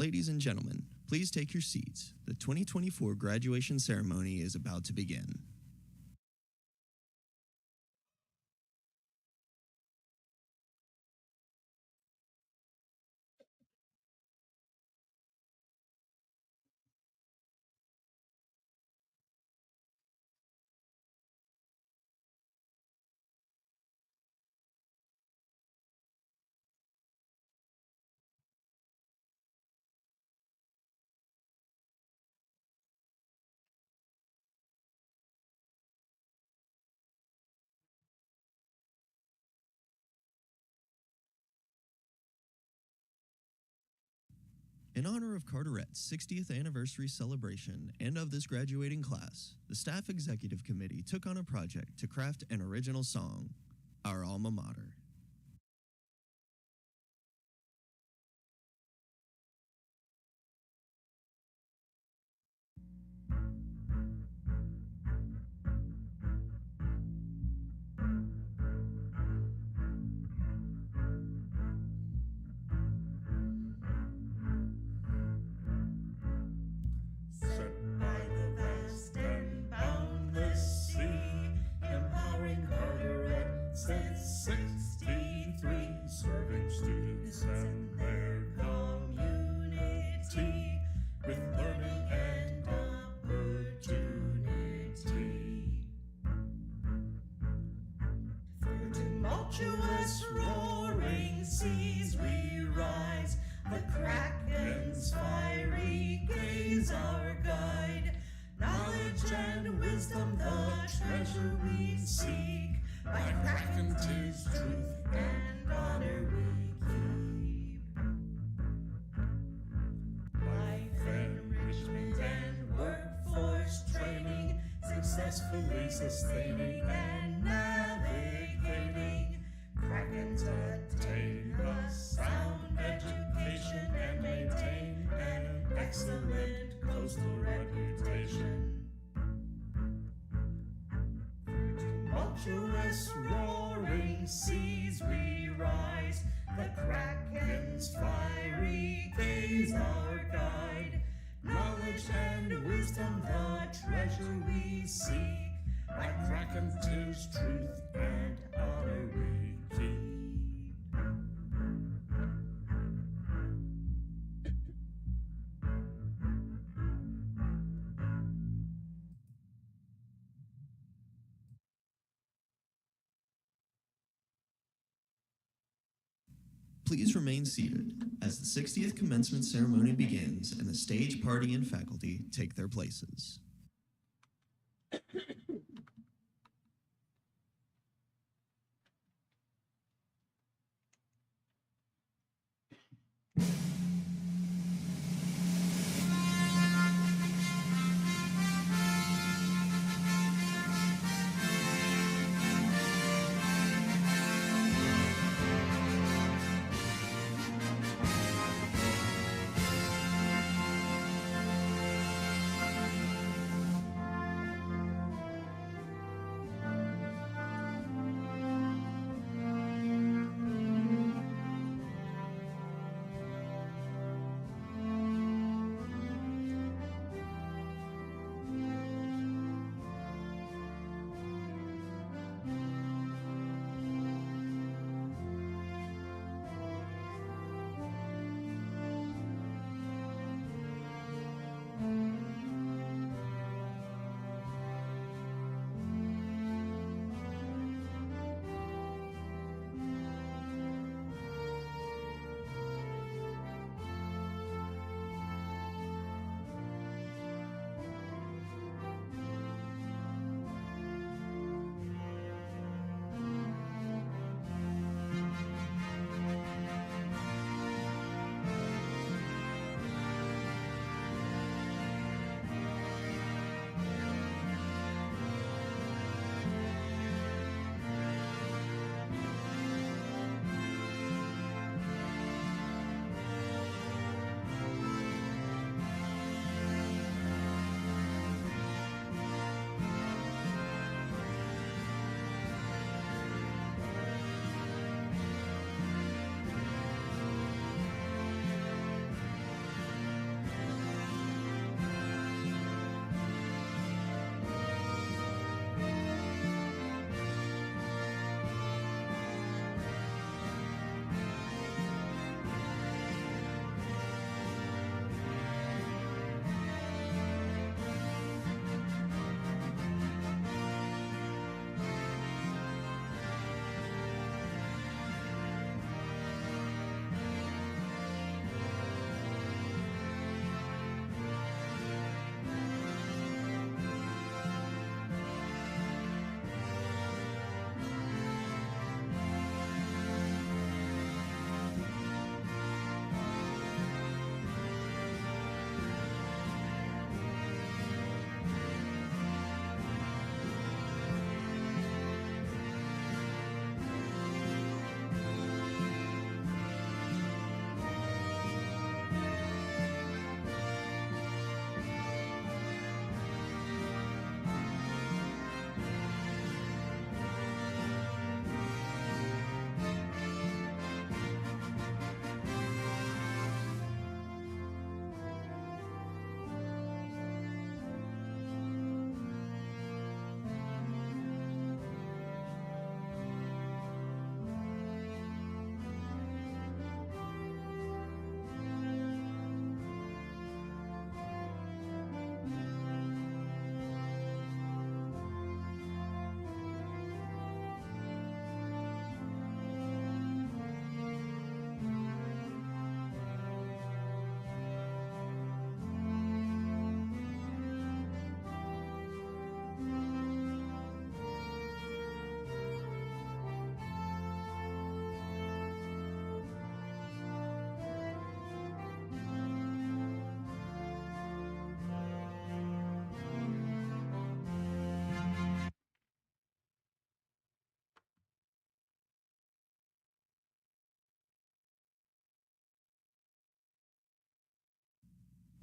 Ladies and gentlemen, please take your seats. The 2024 graduation ceremony is about to begin. In honor of Carteret's 60th anniversary celebration and of this graduating class, the Staff Executive Committee took on a project to craft an original song, Our Alma Mater. Since 63, serving students and their community with learning and opportunity. Through tumultuous roaring seas we rise, the Kraken's fiery gaze our guide, knowledge and wisdom the treasure we seek. By Kraken 'tis truth and honor we keep. Life enrichment and workforce training, successfully sustaining and navigating. Krakens attain a sound education and maintain an excellent coastal reputation. Tumultuous roaring seas we rise, the Kraken's fiery gaze our guide, knowledge and wisdom the treasure we seek, by Kraken 'tis truth and honor we keep. Please remain seated as the 60th commencement ceremony begins and the stage party and faculty take their places.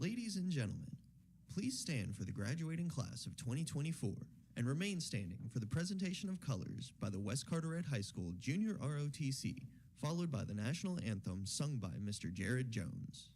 Ladies and gentlemen, please stand for the graduating class of 2024 and remain standing for the presentation of colors by the West Carteret High School Junior ROTC, followed by the national anthem sung by Mr. Jared Jones.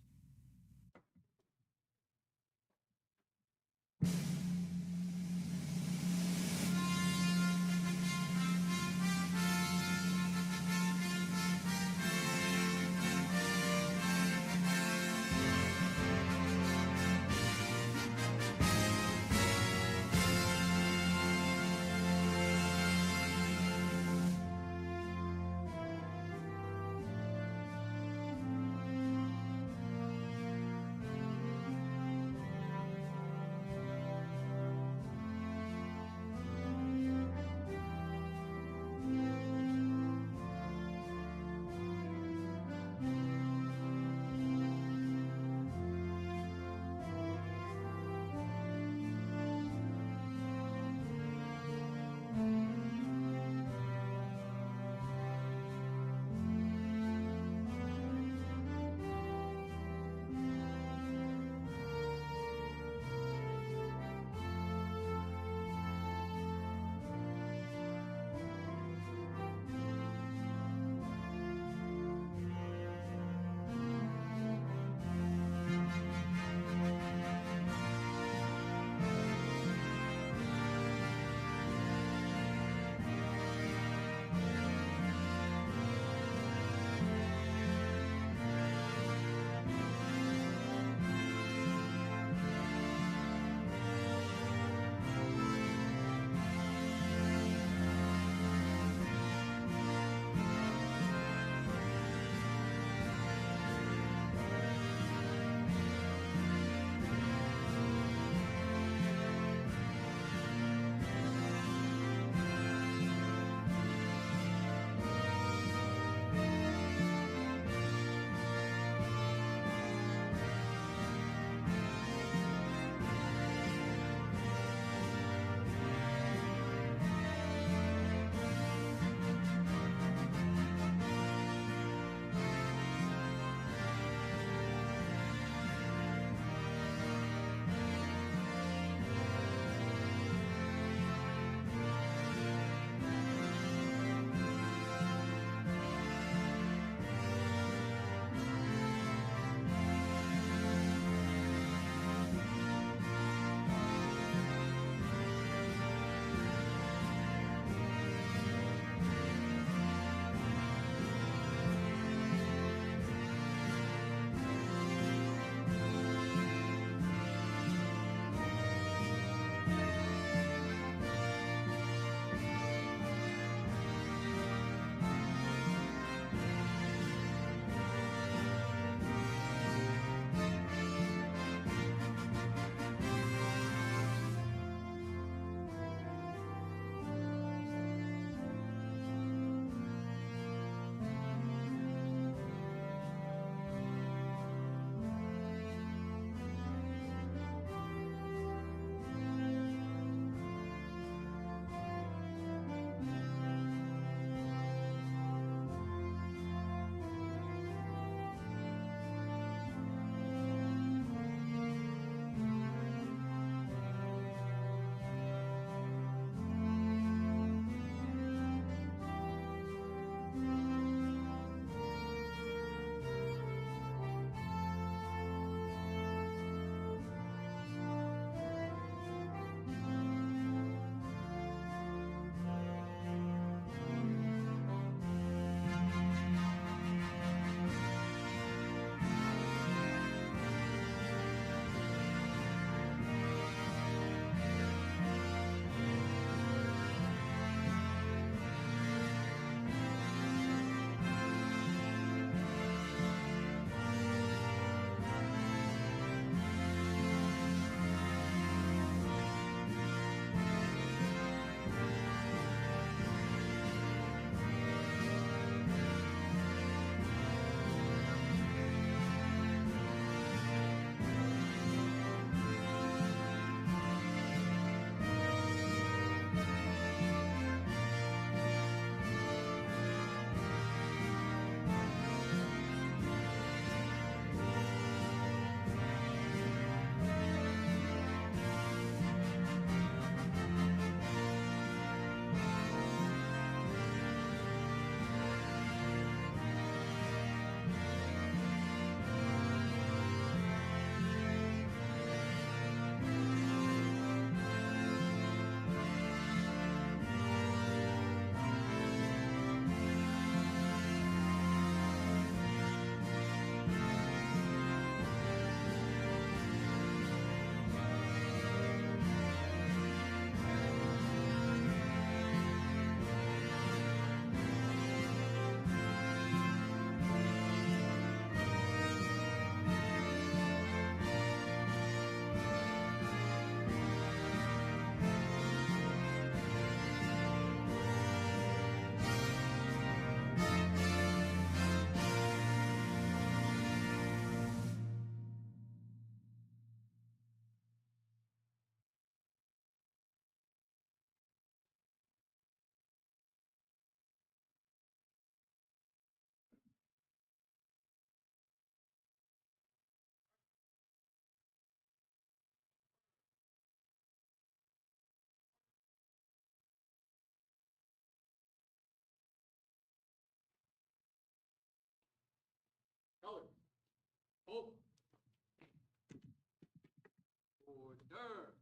Turn.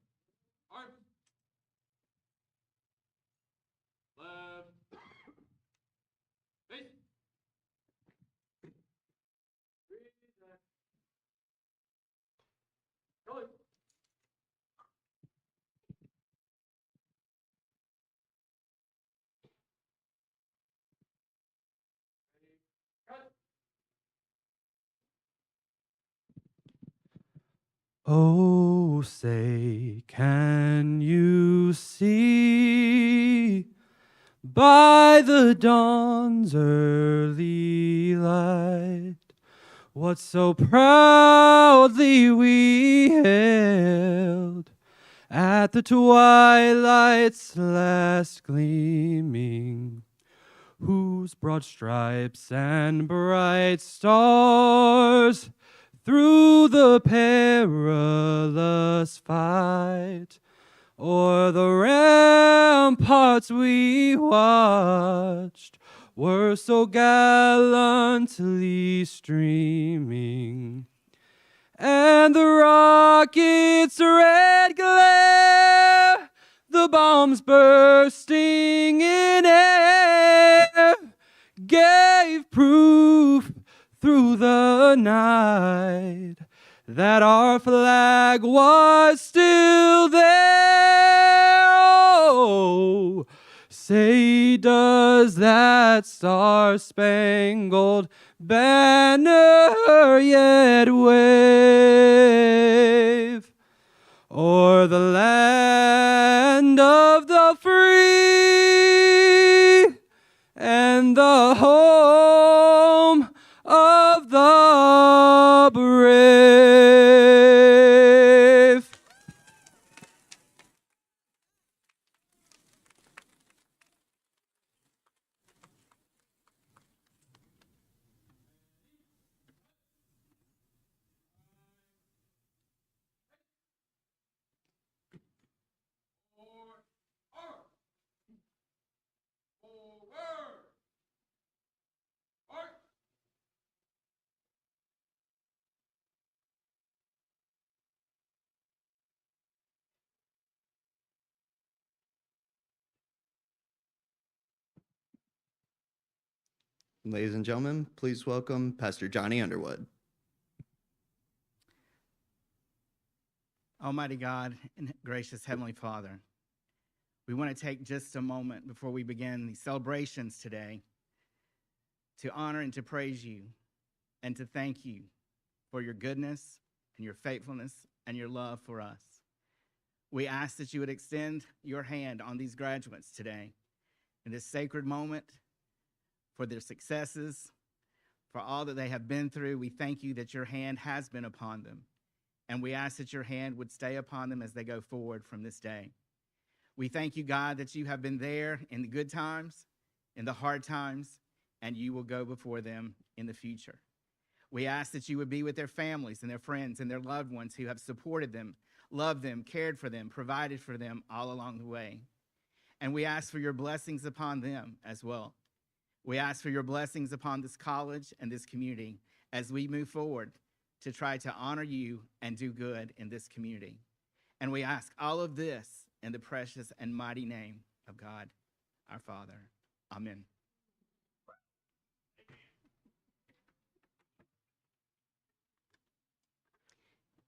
Arms. Left. Face. Reset. Color. Cut. Oh, say, can you see by the dawn's early light what so proudly we hailed at the twilight's last gleaming, whose broad stripes and bright stars through the perilous fight o'er the ramparts we watched were so gallantly streaming, and the rocket's red glare, the bombs bursting in air, gave proof through the night that our flag was still there. Oh, say, does that star-spangled banner yet wave o'er the land of the free and the home of the brave? Forward. March. Ladies and gentlemen, please welcome Pastor Johnny Underwood. Almighty God and gracious Heavenly Father, we want to take just a moment before we begin these celebrations today to honor and to praise you and to thank you for your goodness and your faithfulness and your love for us. We ask that you would extend your hand on these graduates today in this sacred moment for their successes, for all that they have been through. We thank you that your hand has been upon them, and we ask that your hand would stay upon them as they go forward from this day. We thank you, God, that you have been there in the good times, in the hard times, and you will go before them in the future. We ask that you would be with their families and their friends and their loved ones who have supported them, loved them, cared for them, provided for them all along the way. And we ask for your blessings upon them as well. We ask for your blessings upon this college and this community as we move forward to try to honor you and do good in this community. And we ask all of this in the precious and mighty name of God, our Father. Amen.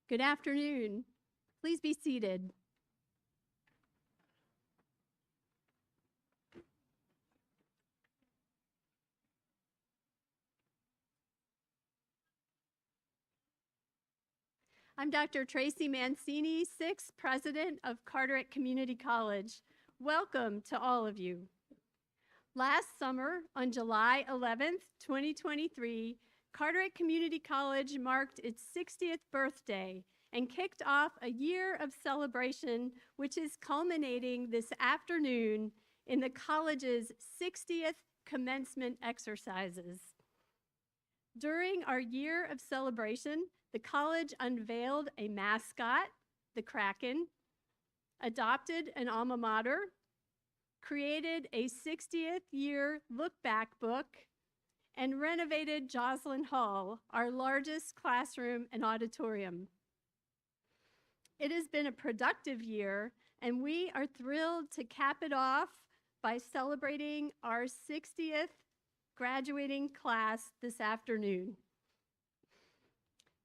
Good afternoon. Please be seated. I'm Dr. Tracy Mancini, 6th President of Carteret Community College. Welcome to all of you. Last summer, on July 11th, 2023, Carteret Community College marked its 60th birthday and kicked off a year of celebration, which is culminating this afternoon in the college's 60th commencement exercises. During our year of celebration, the college unveiled a mascot, the Kraken, adopted an alma mater, created a 60th year look-back book, and renovated Joslyn Hall, our largest classroom and auditorium. It has been a productive year, and we are thrilled to cap it off by celebrating our 60th graduating class this afternoon.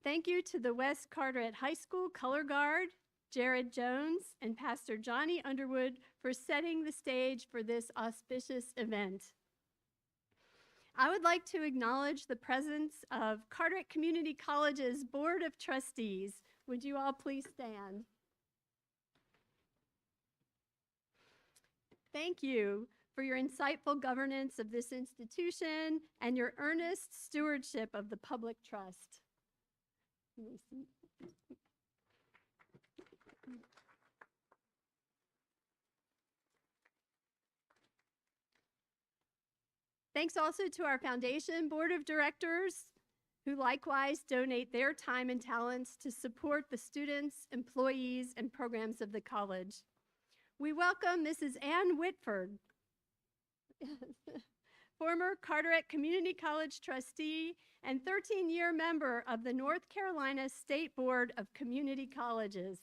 Thank you to the West Carteret High School Color Guard, Jared Jones, and Pastor Johnny Underwood for setting the stage for this auspicious event. I would like to acknowledge the presence of Carteret Community College's Board of Trustees. Would you all please stand? Thank you for your insightful governance of this institution and your earnest stewardship of the public trust. Let me see. Thanks also to our foundation board of directors, who likewise donate their time and talents to support the students, employees, and programs of the college. We welcome Mrs. Ann Whitford, former Carteret Community College trustee and 13-year member of the North Carolina State Board of Community Colleges.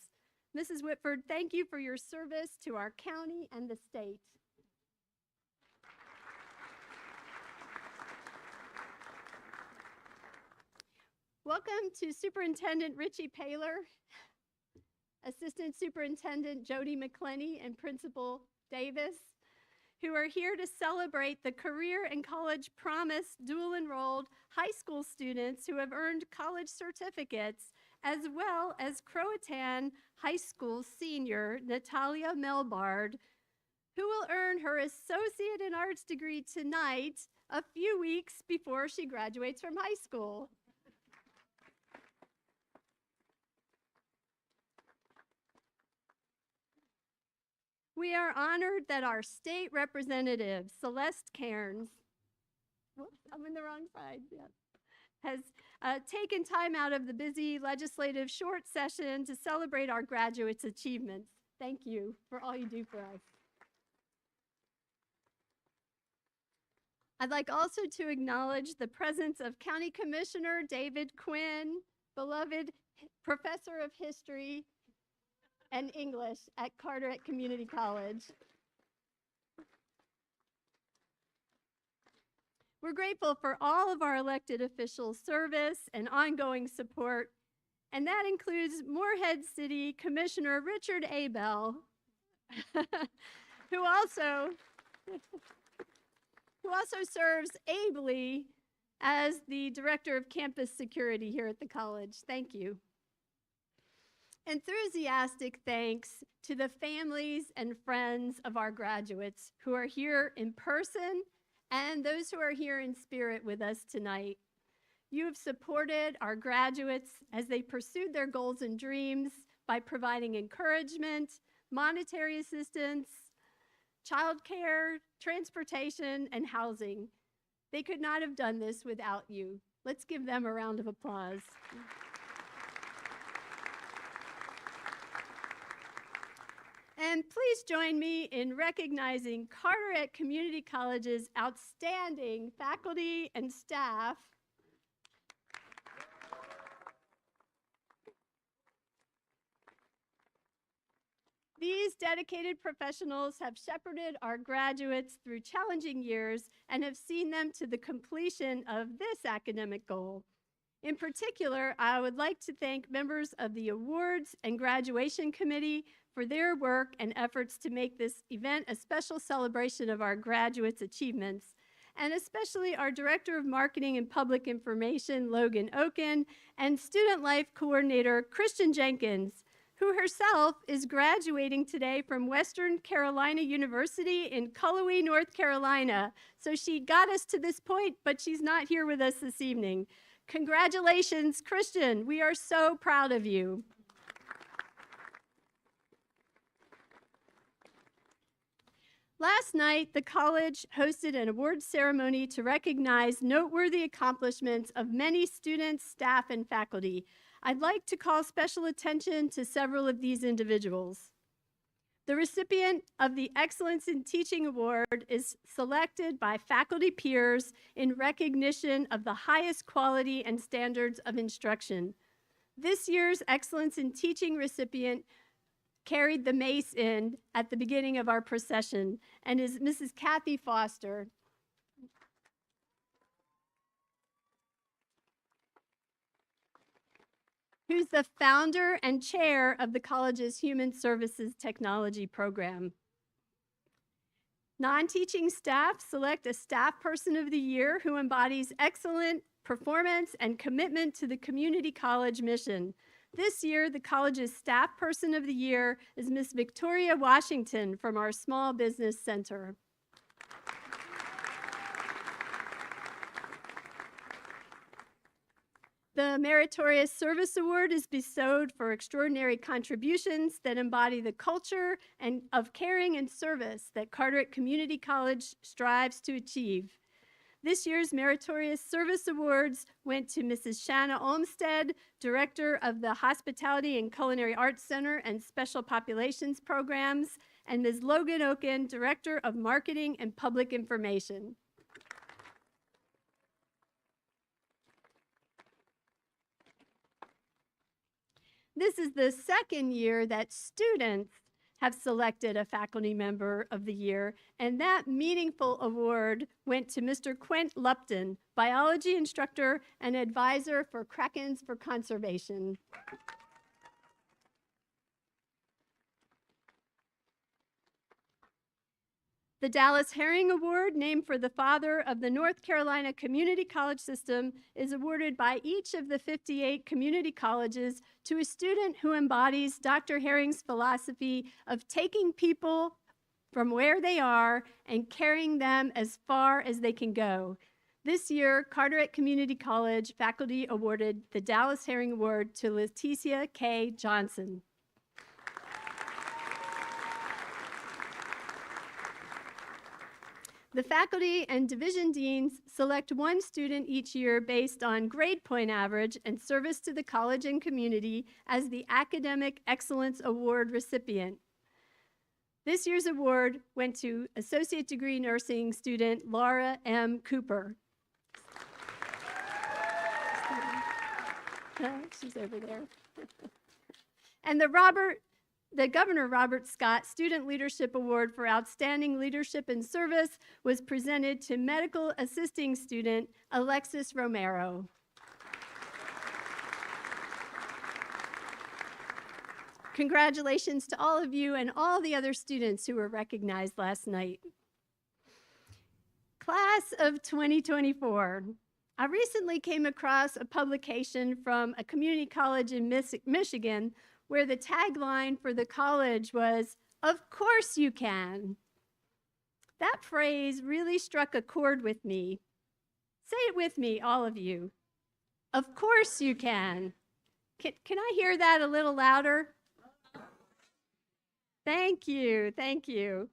Mrs. Whitford, thank you for your service to our county and the state. Welcome to Superintendent Richie Paler, Assistant Superintendent Jody McClenny, and Principal Davis, who are here to celebrate the Career and College Promise dual-enrolled high school students who have earned college certificates, as well as Croatan High School senior Natalia Melbard, who will earn her Associate in Arts degree tonight, a few weeks before she graduates from high school. We are honored that our state representative, Celeste Cairns, whoops, I'm in the wrong side, yeah, has taken time out of the busy legislative short session to celebrate our graduates' achievements. Thank you for all you do for us. I'd like also to acknowledge the presence of County Commissioner David Quinn, beloved professor of history and English at Carteret Community College. We're grateful for all of our elected officials' service and ongoing support, and that includes Moorhead City Commissioner Richard Abel, who also serves ably as the Director of Campus Security here at the college. Thank you. Enthusiastic thanks to the families and friends of our graduates who are here in person and those who are here in spirit with us tonight. You have supported our graduates as they pursued their goals and dreams by providing encouragement, monetary assistance, childcare, transportation, and housing. They could not have done this without you. Let's give them a round of applause. And please join me in recognizing Carteret Community College's outstanding faculty and staff. These dedicated professionals have shepherded our graduates through challenging years and have seen them to the completion of this academic goal. In particular, I would like to thank members of the Awards and Graduation Committee for their work and efforts to make this event a special celebration of our graduates' achievements, and especially our Director of Marketing and Public Information, Logan Oken, and Student Life Coordinator, Christian Jenkins, who herself is graduating today from Western Carolina University in Cullowhee, North Carolina. So she got us to this point, but she's not here with us this evening. Congratulations, Christian. We are so proud of you. Last night, the college hosted an awards ceremony to recognize noteworthy accomplishments of many students, staff, and faculty. I'd like to call special attention to several of these individuals. The recipient of the Excellence in Teaching Award is selected by faculty peers in recognition of the highest quality and standards of instruction. This year's Excellence in Teaching recipient carried the mace in at the beginning of our procession and is Mrs. Kathy Foster. Who's the founder and chair of the college's Human Services Technology program. Non-teaching staff select a staff person of the year who embodies excellent performance and commitment to the community college mission. This year, the college's staff person of the year is Miss Victoria Washington from our Small Business Center. The Meritorious Service Award is bestowed for extraordinary contributions that embody the culture of caring and service that Carteret Community College strives to achieve. This year's Meritorious Service Awards went to Mrs. Shanna Olmsted, Director of the Hospitality and Culinary Arts Center and Special Populations Programs, and Ms. Logan Oken, Director of Marketing and Public Information. This is the second year that students have selected a faculty member of the year, and that meaningful award went to Mr. Quint Lupton, biology instructor and advisor for Krakens for Conservation. The Dallas Herring Award, named for the father of the North Carolina Community College System, is awarded by each of the 58 community colleges to a student who embodies Dr. Herring's philosophy of taking people from where they are and carrying them as far as they can go. This year, Carteret Community College faculty awarded the Dallas Herring Award to Leticia K. Johnson. The faculty and division deans select one student each year based on grade point average and service to the college and community as the Academic Excellence Award recipient. This year's award went to Associate Degree Nursing student Laura M. Cooper. She's over there. And the Governor Robert Scott Student Leadership Award for Outstanding Leadership and Service was presented to medical assisting student Alexis Romero. Congratulations to all of you and all the other students who were recognized last night. Class of 2024. I recently came across a publication from a community college in Michigan where the tagline for the college was, "Of course you can." That phrase really struck a chord with me. Say it with me, all of you. Of course you can. Can I hear that a little louder? Thank you, thank you.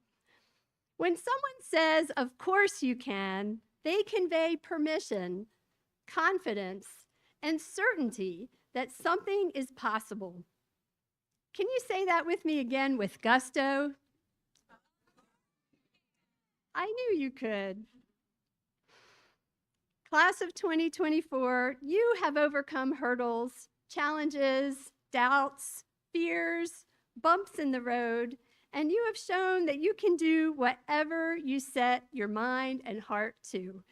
When someone says, "Of course you can," they convey permission, confidence, and certainty that something is possible. Can you say that with me again with gusto? I knew you could. Class of 2024, you have overcome hurdles, challenges, doubts, fears, bumps in the road, and you have shown that you can do whatever you set your mind and heart to.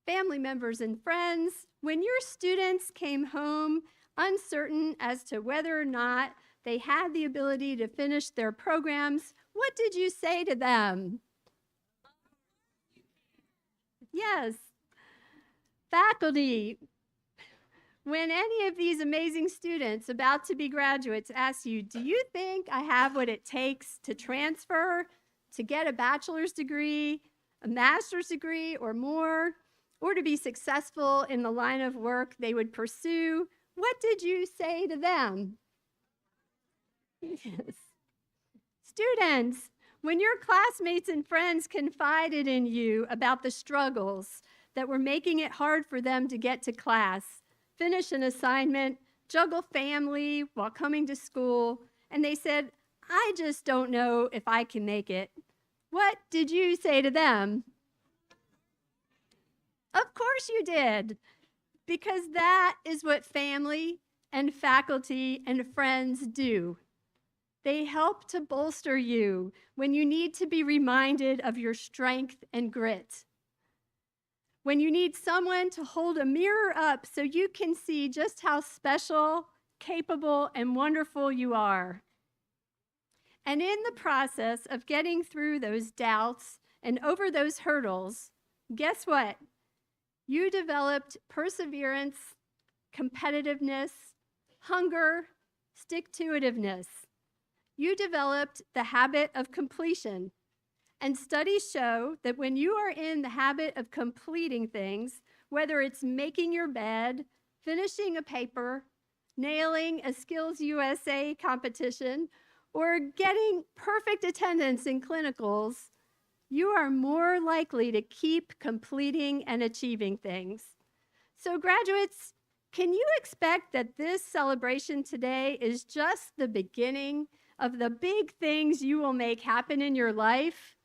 Family members and friends, when your students came home uncertain as to whether or not they had the ability to finish their programs, what did you say to them? Yes. Faculty, when any of these amazing students about to be graduates ask you, "Do you think I have what it takes to transfer, to get a bachelor's degree, a master's degree, or more, or to be successful in the line of work they would pursue?" What did you say to them? Yes. Students, when your classmates and friends confided in you about the struggles that were making it hard for them to get to class, finish an assignment, juggle family while coming to school, and they said, "I just don't know if I can make it," what did you say to them? Of course you did, because that is what family and faculty and friends do. They help to bolster you when you need to be reminded of your strength and grit. When you need someone to hold a mirror up so you can see just how special, capable, and wonderful you are. And in the process of getting through those doubts and over those hurdles, guess what? You developed perseverance, competitiveness, hunger, stick-to-itiveness. You developed the habit of completion. And studies show that when you are in the habit of completing things, whether it's making your bed, finishing a paper, nailing a Skills USA competition, or getting perfect attendance in clinicals, you are more likely to keep completing and achieving things. So graduates, can you expect that this celebration today is just the beginning of the big things you will make happen in your life?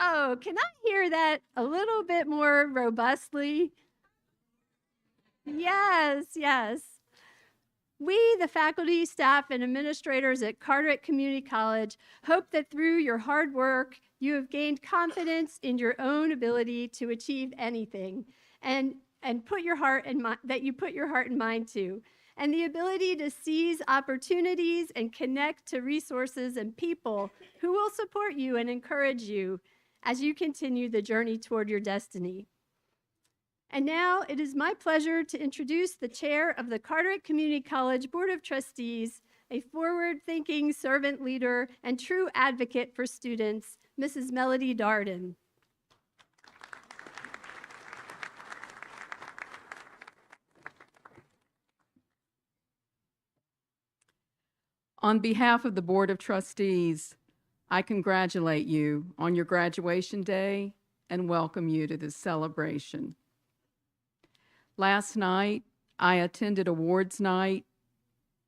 Oh, can I hear that a little bit more robustly? Yes, yes. We, the faculty, staff, and administrators at Carteret Community College, hope that through your hard work, you have gained confidence in your own ability to achieve anything, and put your heart and that you put your heart and mind to, and the ability to seize opportunities and connect to resources and people who will support you and encourage you as you continue the journey toward your destiny. And now it is my pleasure to introduce the chair of the Carteret Community College Board of Trustees, a forward-thinking servant leader and true advocate for students, Mrs. Melody Darden. On behalf of the Board of Trustees, I congratulate you on your graduation day and welcome you to this celebration. Last night, I attended awards night,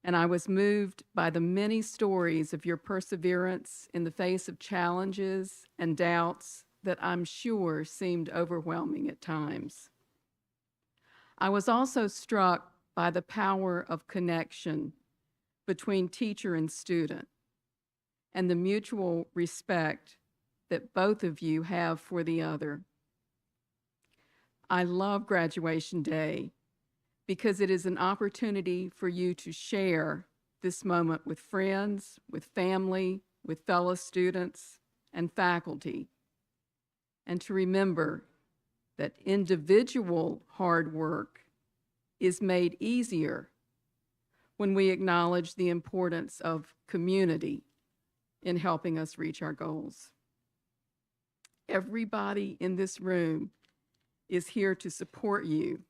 and I was moved by the many stories of your perseverance in the face of challenges and doubts that I'm sure seemed overwhelming at times. I was also struck by the power of connection between teacher and student and the mutual respect that both of you have for the other. I love graduation day because it is an opportunity for you to share this moment with friends, with family, with fellow students and faculty, and to remember that individual hard work is made easier when we acknowledge the importance of community in helping us reach our goals. Everybody in this room is here to support you.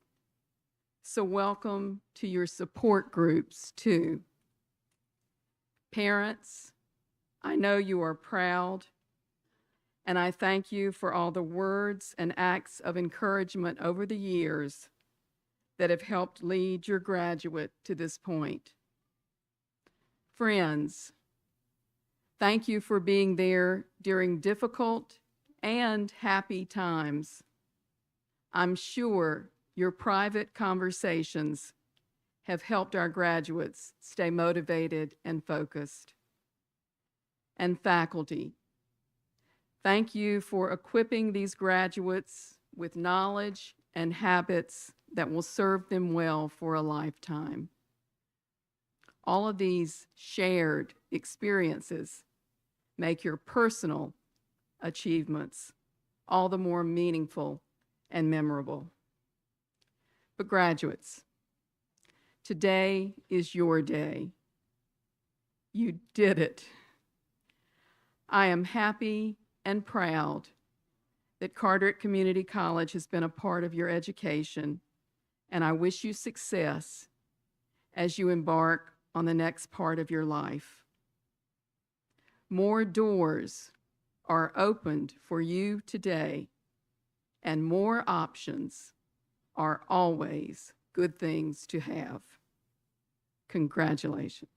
So welcome to your support groups too. Parents, I know you are proud, and I thank you for all the words and acts of encouragement over the years that have helped lead your graduate to this point. Friends, thank you for being there during difficult and happy times. I'm sure your private conversations have helped our graduates stay motivated and focused. And faculty, thank you for equipping these graduates with knowledge and habits that will serve them well for a lifetime. All of these shared experiences make your personal achievements all the more meaningful and memorable. But graduates, today is your day. You did it. I am happy and proud that Carteret Community College has been a part of your education, and I wish you success as you embark on the next part of your life. More doors are opened for you today, and more options are always good things to have. Congratulations.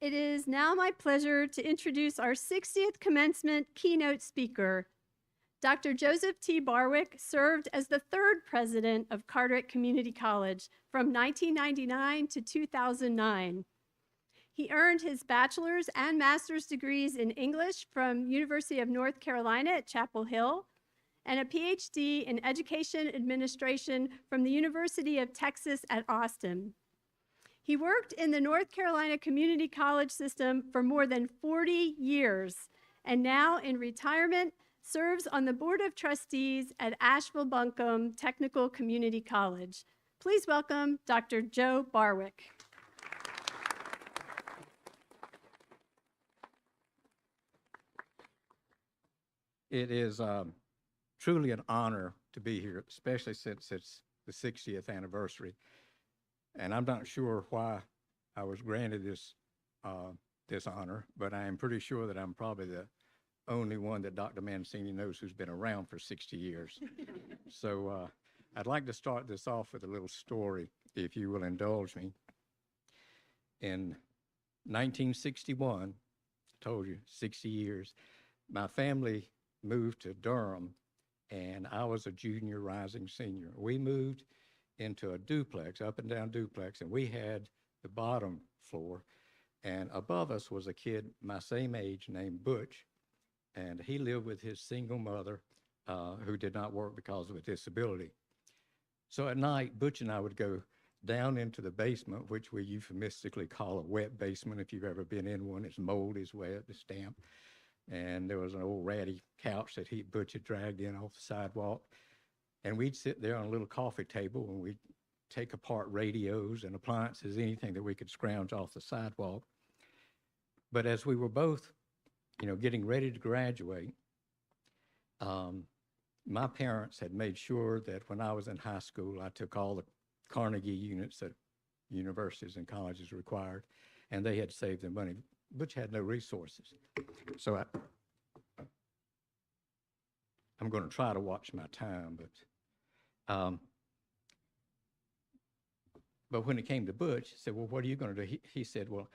It It is now my pleasure to introduce our 60th commencement keynote speaker. Dr. Joseph T. Barwick served as the third president of Carteret Community College from 1999 to 2009. He earned his bachelor's and master's degrees in English from University of North Carolina at Chapel Hill and a PhD in education administration from the University of Texas at Austin. He worked in the North Carolina Community College system for more than 40 years, and now in retirement serves on the Board of Trustees at Asheville-Buncombe Technical Community College. Please welcome Dr. Joe Barwick. It is truly an honor to be here, especially since it's the 60th anniversary. And I'm not sure why I was granted this honor, but I am pretty sure that I'm probably the only one that Dr. Mancini knows who's been around for 60 years. So I'd like to start this off with a little story, if you will indulge me. In 1961, I told you, 60 years, my family moved to Durham, and I was a junior rising senior. We moved into a duplex, up and down duplex, and we had the bottom floor, and above us was a kid my same age named Butch, and he lived with his single mother who did not work because of a disability. So at night, Butch and I would go down into the basement, which we euphemistically call a wet basement. If you've ever been in one, it's mold is wet, it's damp. And there was an old ratty couch that Butch had dragged in off the sidewalk. And we'd sit there on a little coffee table and we'd take apart radios and appliances, anything that we could scrounge off the sidewalk. But as we were both, getting ready to graduate, my parents had made sure that when I was in high school, I took all the Carnegie units that universities and colleges required, and they had saved their money. Butch had no resources. So I'm going to try to watch my time, but when it came to Butch, he said, well, what are you going to do? He said, well,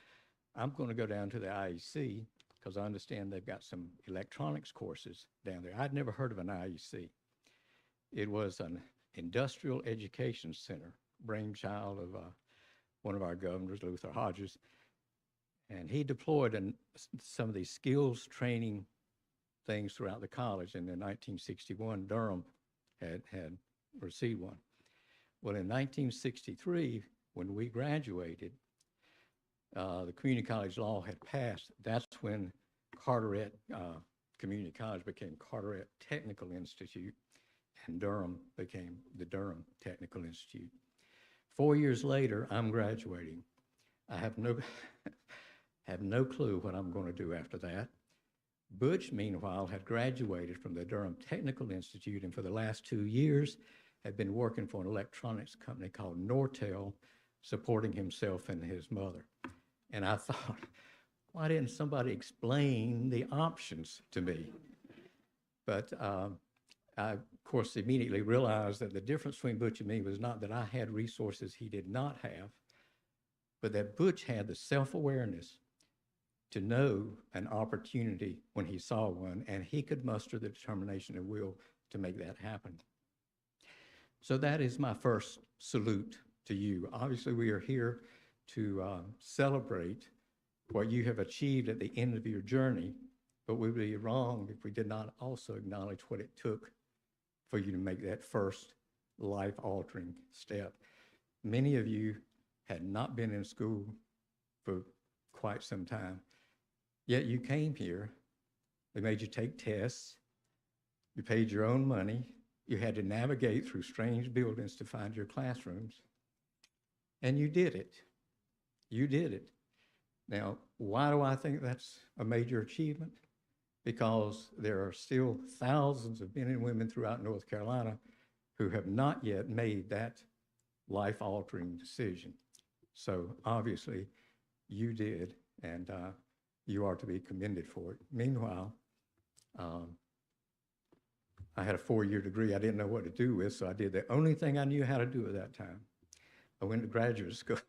I'm going to go down to the IEC because I understand they've got some electronics courses down there. I'd never heard of an IEC. It was an industrial education center, brainchild of one of our governors, Luther Hodges. And he deployed some of these skills training things throughout the college. And in 1961, Durham had received one. Well, in 1963, when we graduated, the community college law had passed. That's when Carteret Community College became Carteret Technical Institute, and Durham became the Durham Technical Institute. 4 years later, I'm graduating. I have no clue what I'm going to do after that. Butch, meanwhile, had graduated from the Durham Technical Institute, and for the last 2 years had been working for an electronics company called Nortel, supporting himself and his mother. And I thought, why didn't somebody explain the options to me? But I, of course, immediately realized that the difference between Butch and me was not that I had resources he did not have, but that Butch had the self-awareness to know an opportunity when he saw one, and he could muster the determination and will to make that happen. So that is my first salute to you. Obviously, we are here to celebrate what you have achieved at the end of your journey, but we would be wrong if we did not also acknowledge what it took for you to make that first life-altering step. Many of you had not been in school for quite some time, yet you came here. They made you take tests. You paid your own money. You had to navigate through strange buildings to find your classrooms. And you did it. You did it. Now, why do I think that's a major achievement? Because there are still thousands of men and women throughout North Carolina who have not yet made that life-altering decision. So obviously, you did, and you are to be commended for it. Meanwhile, I had a 4-year degree I didn't know what to do with, so I did the only thing I knew how to do at that time. I went to graduate school.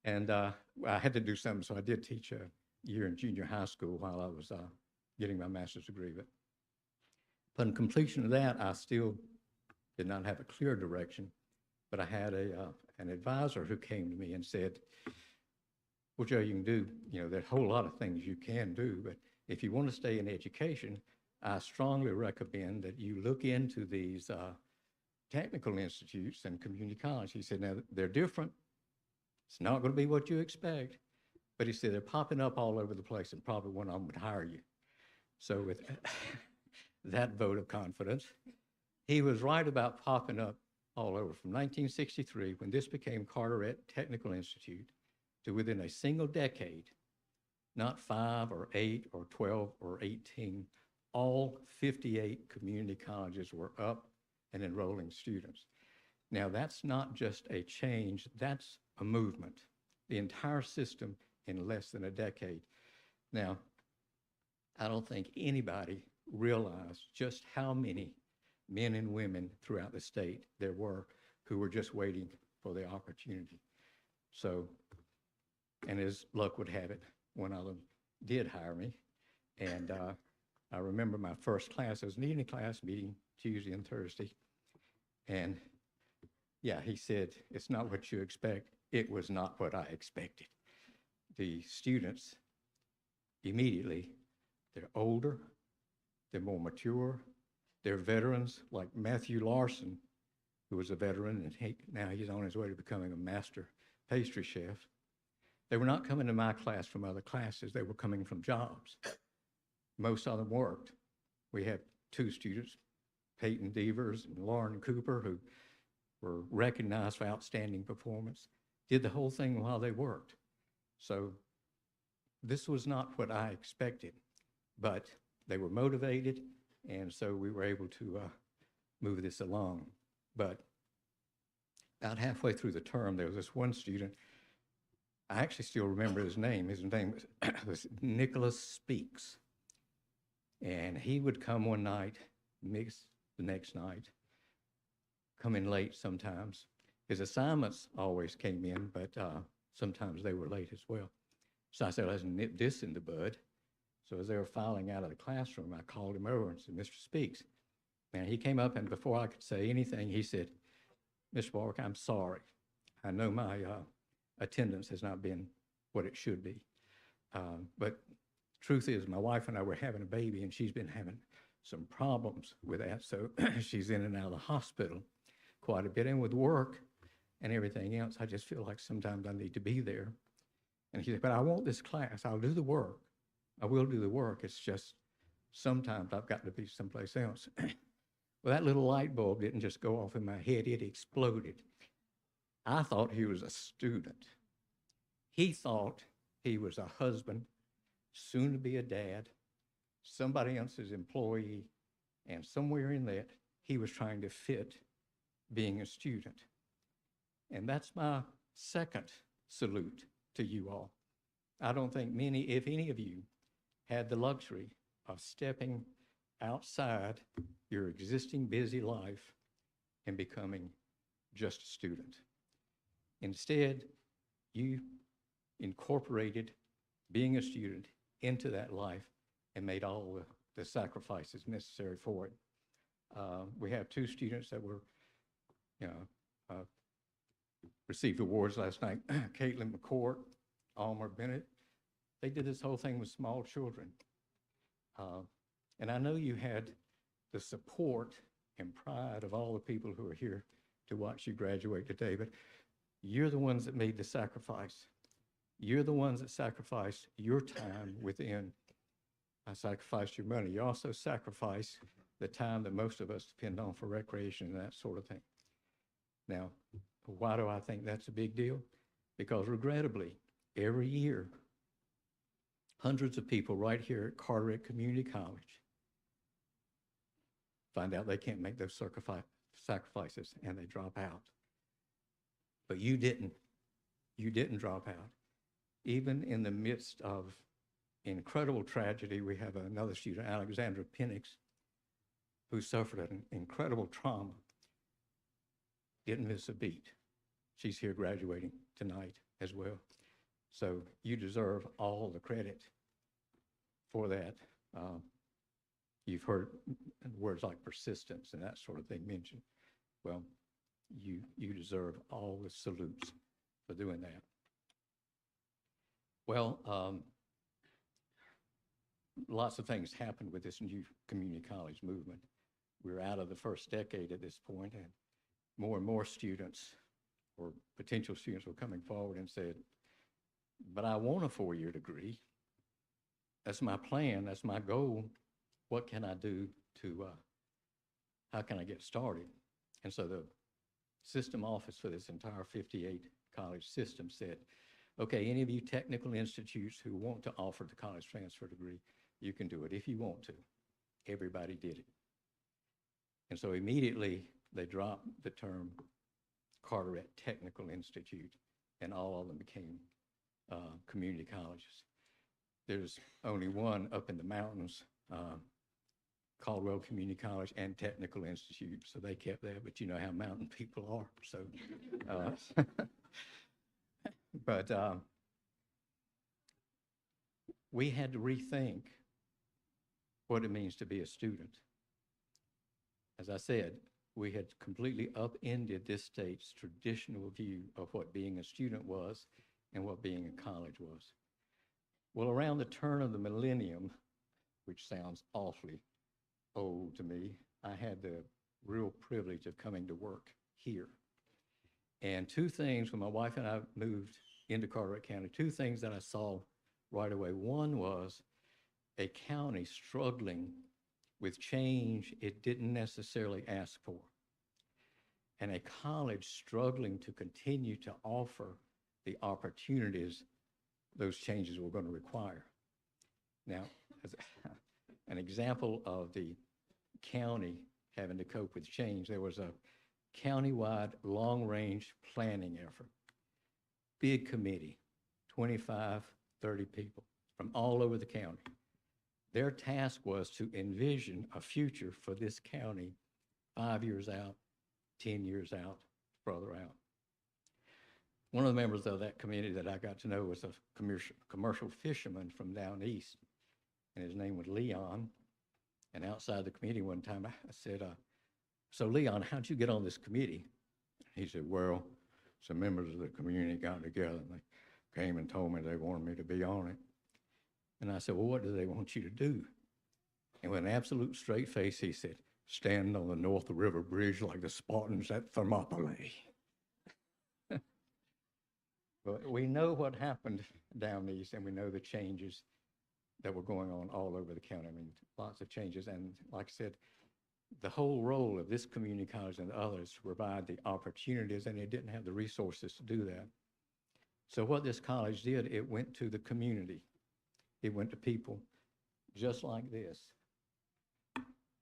And I had to do something, so I did teach a year in junior high school while I was getting my master's degree. But upon completion of that, I still did not have a clear direction, but I had an advisor who came to me and said, well, Joe, you can do, there's a whole lot of things you can do, but if you want to stay in education, I strongly recommend that you look into these technical institutes and community college. He said, now, they're different. It's not going to be what you expect, but he said, they're popping up all over the place, and probably one of them would hire you. So with that vote of confidence, he was right about popping up all over. From 1963, when this became Carteret Technical Institute, to within a single decade, not 5 or 8 or 12 or 18, all 58 community colleges were up and enrolling students. Now, that's not just a change, that's a movement. The entire system in less than a decade. Now, I don't think anybody realized just how many men and women throughout the state there were who were just waiting for the opportunity. So, and as luck would have it, one of them did hire me. And I remember my first class, it was an evening class meeting Tuesday and Thursday. And yeah, he said, it's not what you expect. It was not what I expected. The students immediately, they're older, they're more mature, they're veterans like Matthew Larson, who was a veteran, and now he's on his way to becoming a master pastry chef. They were not coming to my class from other classes, they were coming from jobs. Most of them worked. We had 2 students, Peyton Devers and Lauren Cooper, who were recognized for outstanding performance, did the whole thing while they worked. So this was not what I expected, but they were motivated, and so we were able to move this along. But about halfway through the term, there was this one student, I actually still remember his name. His name was Nicholas Speaks. And he would come one night, mix the next night, come in late sometimes. His assignments always came in, but sometimes they were late as well. So I said, let's nip this in the bud. So as they were filing out of the classroom, I called him over and said, Mr. Speaks. And he came up, and before I could say anything, he said, Mr. Barwick, I'm sorry. I know my attendance has not been what it should be. But truth is, my wife and I were having a baby, and she's been having some problems with that. So she's in and out of the hospital quite a bit. And with work and everything else, I just feel like sometimes I need to be there. And he said, but I want this class. I'll do the work. I will do the work. It's just sometimes I've got to be someplace else. Well, that little light bulb didn't just go off in my head. It exploded. I thought he was a student. He thought he was a husband, soon to be a dad, somebody else's employee, and somewhere in that, he was trying to fit being a student. And that's my second salute to you all. I don't think many, if any of you, had the luxury of stepping outside your existing busy life and becoming just a student. Instead, you incorporated being a student into that life and made all the sacrifices necessary for it. We have 2 students that were, received awards last night. Caitlin McCourt, Almer Bennett. They did this whole thing with small children. And I know you had the support and pride of all the people who are here to watch you graduate today, but you're the ones that made the sacrifice. You're the ones that sacrificed your time within. I sacrificed your money. You also sacrificed the time that most of us depend on for recreation and that sort of thing. Now, why do I think that's a big deal? Because regrettably, every year, hundreds of people right here at Carteret Community College find out they can't make those sacrifices and they drop out. But you didn't. You didn't drop out. Even in the midst of incredible tragedy, we have another student, Alexandra Penix, who suffered an incredible trauma, didn't miss a beat. She's here graduating tonight. as well. So you deserve all the credit for that. You've heard words like persistence and that sort of thing mentioned. Well, you deserve all the salutes for doing that. Well, lots of things happened with this new community college movement. We're out of the first decade at this point, and more students or potential students were coming forward and said, but I want a 4-year degree. That's my plan, that's my goal. What can I do to, how can I get started? And so the system office for this entire 58 college system said, okay, any of you technical institutes who want to offer the college transfer degree, you can do it if you want to. Everybody did it. And so immediately they dropped the term Carteret Technical Institute, and all of them became community colleges. There's only one up in the mountains, Caldwell Community College and Technical Institute, so they kept that, but you know how mountain people are, so. But we had to rethink what it means to be a student. As I said, we had completely upended this state's traditional view of what being a student was and what being a college was. Well, around the turn of the millennium, which sounds awfully old to me, I had the real privilege of coming to work here. And two things, when my wife and I moved into Carteret County, two things that I saw right away. One was a county struggling with change it didn't necessarily ask for, and a college struggling to continue to offer the opportunities those changes were going to require. Now, as an example of the county having to cope with change, there was a countywide long-range planning effort. Big committee, 25, 30 people from all over the county. Their task was to envision a future for this county 5 years out, 10 years out, further out. One of the members of that committee that I got to know was a commercial fisherman from down east, and his name was Leon. And outside the committee one time, I said, so Leon, how'd you get on this committee? He said, well, some members of the community got together and they came and told me they wanted me to be on it. And I said, well, what do they want you to do? And with an absolute straight face, he said, stand on the North River Bridge like the Spartans at Thermopylae. But we know what happened down east, and we know the changes that were going on all over the county. I mean, lots of changes. And like I said, the whole role of this community college and others to provide the opportunities, and it didn't have the resources to do that. So what this college did, it went to the community. It went to people just like this.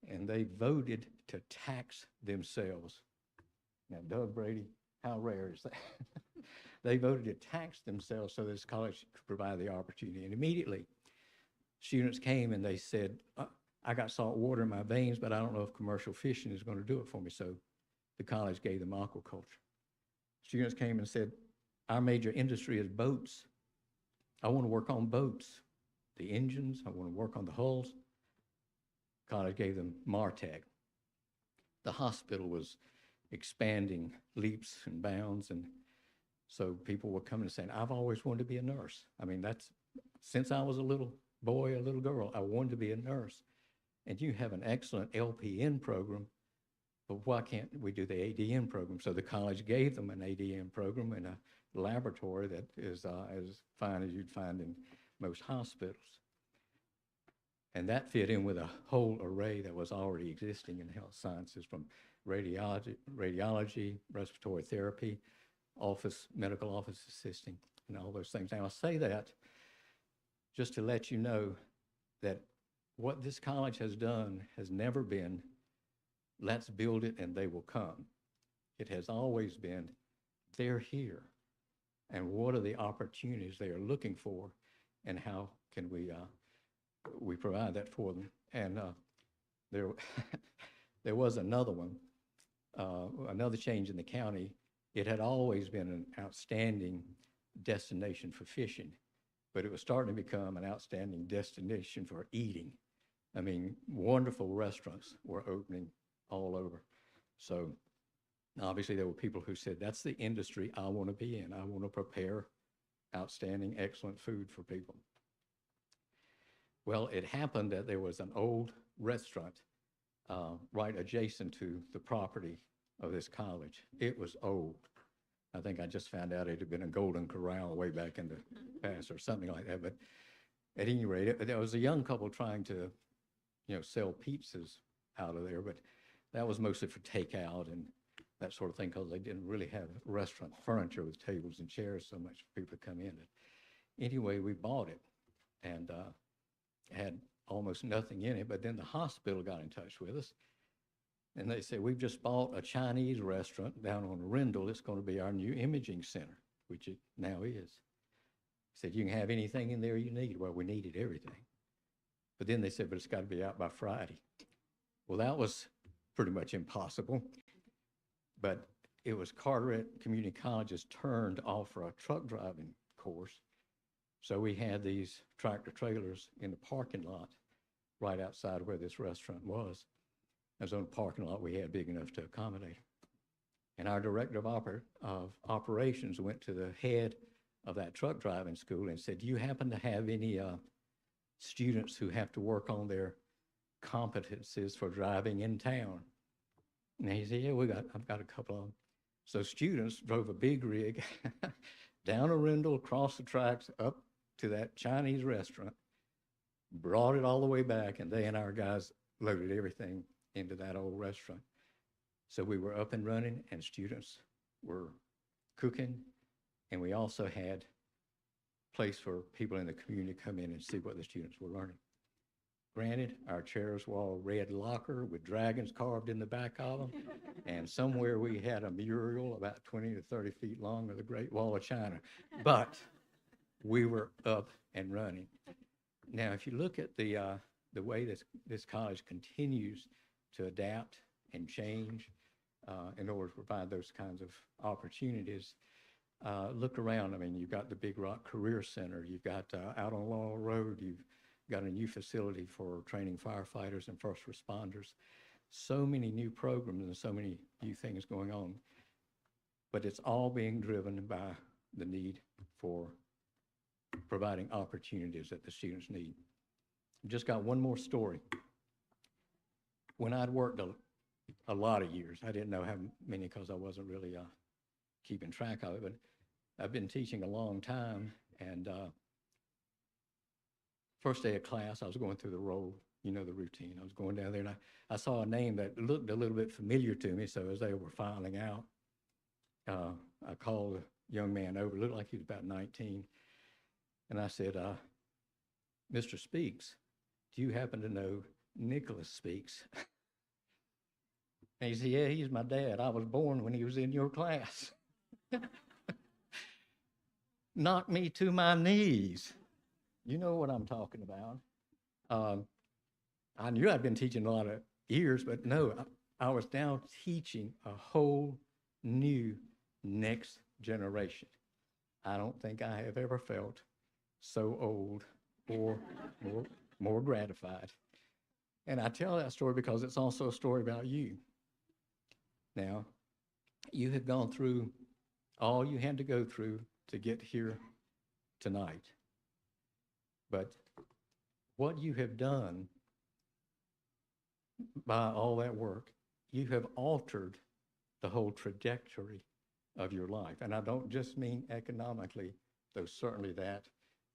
And they voted to tax themselves. Now, Doug Brady, how rare is that? They voted to tax themselves so this college could provide the opportunity. And immediately, students came and they said, I got salt water in my veins, but I don't know if commercial fishing is going to do it for me. So the college gave them aquaculture. Students came and said, our major industry is boats. I want to work on boats, the engines. I want to work on the hulls. College gave them MarTech. The hospital was expanding leaps and bounds, and so people were coming and saying, I've always wanted to be a nurse. I mean, that's, since I was a little boy, a little girl, I wanted to be a nurse. And you have an excellent LPN program, but why can't we do the ADN program? So the college gave them an ADN program and a laboratory that is as fine as you'd find in most hospitals. And that fit in with a whole array that was already existing in health sciences, from radiology, respiratory therapy, medical office assisting, and all those things. Now, I say that just to let you know that what this college has done has never been, let's build it and they will come. It has always been, they're here, and what are the opportunities they are looking for, and how can we provide that for them. And there was another one, another change in the county. It had always been an outstanding destination for fishing, but it was starting to become an outstanding destination for eating. I mean, wonderful restaurants were opening all over. So obviously there were people who said, that's the industry I want to be in. I want to prepare outstanding, excellent food for people. Well, it happened that there was an old restaurant right adjacent to the property of this college. It was old. I think I just found out it had been a Golden Corral way back in the past or something like that. But at any rate, there was a young couple trying to, sell pizzas out of there, but that was mostly for takeout and that sort of thing, because they didn't really have restaurant furniture with tables and chairs so much for people to come in. Anyway, we bought it and had almost nothing in it, but then the hospital got in touch with us and they said, we've just bought a Chinese restaurant down on Rendell. It's going to be our new imaging center, which it now is. Said, you can have anything in there you need. Well, we needed everything. But then they said, but it's got to be out by Friday. Well, that was pretty much impossible. But it was Carteret Community College's turn to offer a truck driving course. So we had these tractor trailers in the parking lot right outside where this restaurant was. It was on a parking lot we had big enough to accommodate. And our director of operations went to the head of that truck driving school and said, do you happen to have any students who have to work on their competencies for driving in town? And he said, yeah, I've got a couple of them. So students drove a big rig down a Rendell, across the tracks, up to that Chinese restaurant, brought it all the way back, and they and our guys loaded everything into that old restaurant. So we were up and running, and students were cooking, and we also had a place for people in the community to come in and see what the students were learning. Granted, our chairs were all red lacquer with dragons carved in the back of them, and somewhere we had a mural about 20 to 30 feet long of the Great Wall of China, but we were up and running. Now, if you look at the way this college continues to adapt and change in order to provide those kinds of opportunities, look around. I mean, you've got the Big Rock Career Center, you've got out on Laurel Road, you've got a new facility for training firefighters and first responders. So many new programs and so many new things going on, but it's all being driven by the need for providing opportunities that the students need. I've just got one more story. When I'd worked a lot of years, I didn't know how many because I wasn't really keeping track of it, but I've been teaching a long time, and first day of class, I was going through the roll, the routine. I was going down there, and I saw a name that looked a little bit familiar to me, so as they were filing out, I called a young man over, looked like he was about 19, and I said, Mr. Speaks, do you happen to know Nicholas Speaks? And he said, yeah, he's my dad. I was born when he was in your class. Knocked me to my knees. You know what I'm talking about. I knew I'd been teaching a lot of years, but no, I was now teaching a whole new next generation. I don't think I have ever felt so old or more gratified. And I tell that story because it's also a story about you. Now, you have gone through all you had to go through to get here tonight. But what you have done by all that work, you have altered the whole trajectory of your life. And I don't just mean economically, though certainly that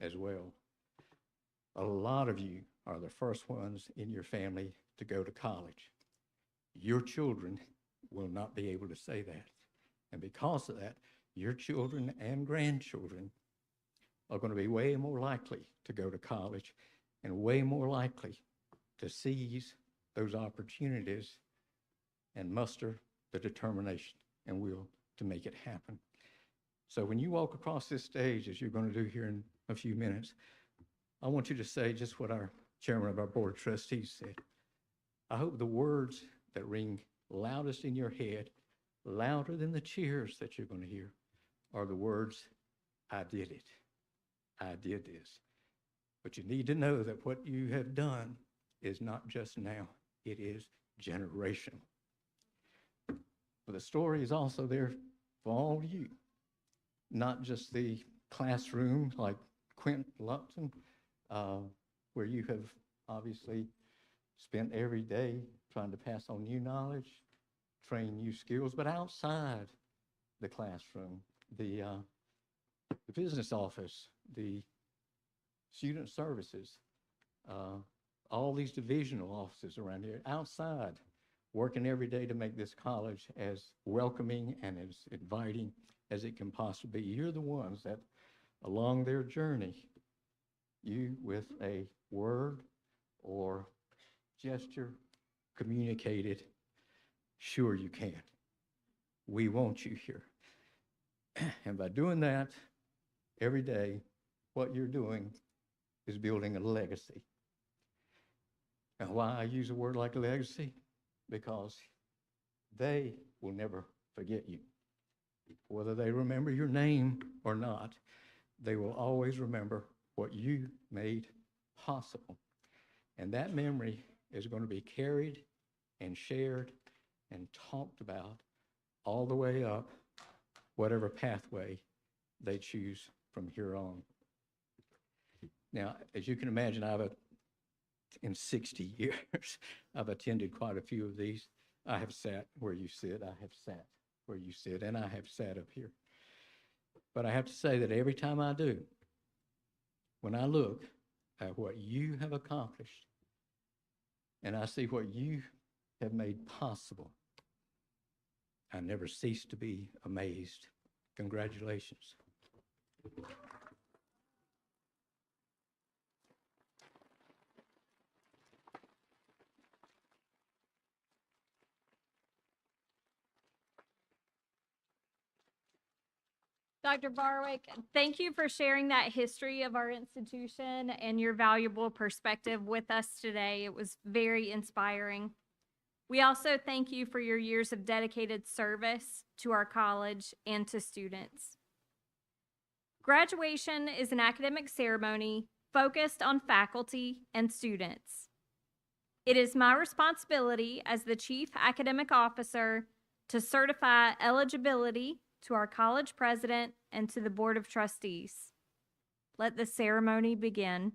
as well. A lot of you are the first ones in your family to go to college. Your children will not be able to say that. And because of that, your children and grandchildren are going to be way more likely to go to college and way more likely to seize those opportunities and muster the determination and will to make it happen. So when you walk across this stage, as you're going to do here in a few minutes, I want you to say just what our chairman of our board of trustees said. I hope the words that ring loudest in your head, louder than the cheers that you're going to hear, are the words, I did it. I did this. But you need to know that what you have done is not just now, it is generational. But the story is also there for all of you, not just the classroom like Quint Lupton, where you have obviously spent every day trying to pass on new knowledge, train new skills, but outside the classroom, the business office, the student services, all these divisional offices around here, outside, working every day to make this college as welcoming and as inviting as it can possibly be. You're the ones that, along their journey, you with a word or gesture communicated, sure you can. We want you here. And by doing that every day, what you're doing is building a legacy. And why I use a word like legacy? Because they will never forget you. Whether they remember your name or not, they will always remember what you made possible. And that memory is going to be carried and shared and talked about all the way up whatever pathway they choose from here on. Now, as you can imagine, in 60 years, I've attended quite a few of these. I have sat where you sit, I have sat where you sit, and I have sat up here. But I have to say that every time I do, when I look at what you have accomplished, and I see what you have made possible, I never cease to be amazed. Congratulations. Dr. Barwick, thank you for sharing that history of our institution and your valuable perspective with us today. It was very inspiring. We also thank you for your years of dedicated service to our college and to students. Graduation is an academic ceremony focused on faculty and students. It is my responsibility as the Chief Academic Officer to certify eligibility to our college president and to the Board of Trustees. Let the ceremony begin.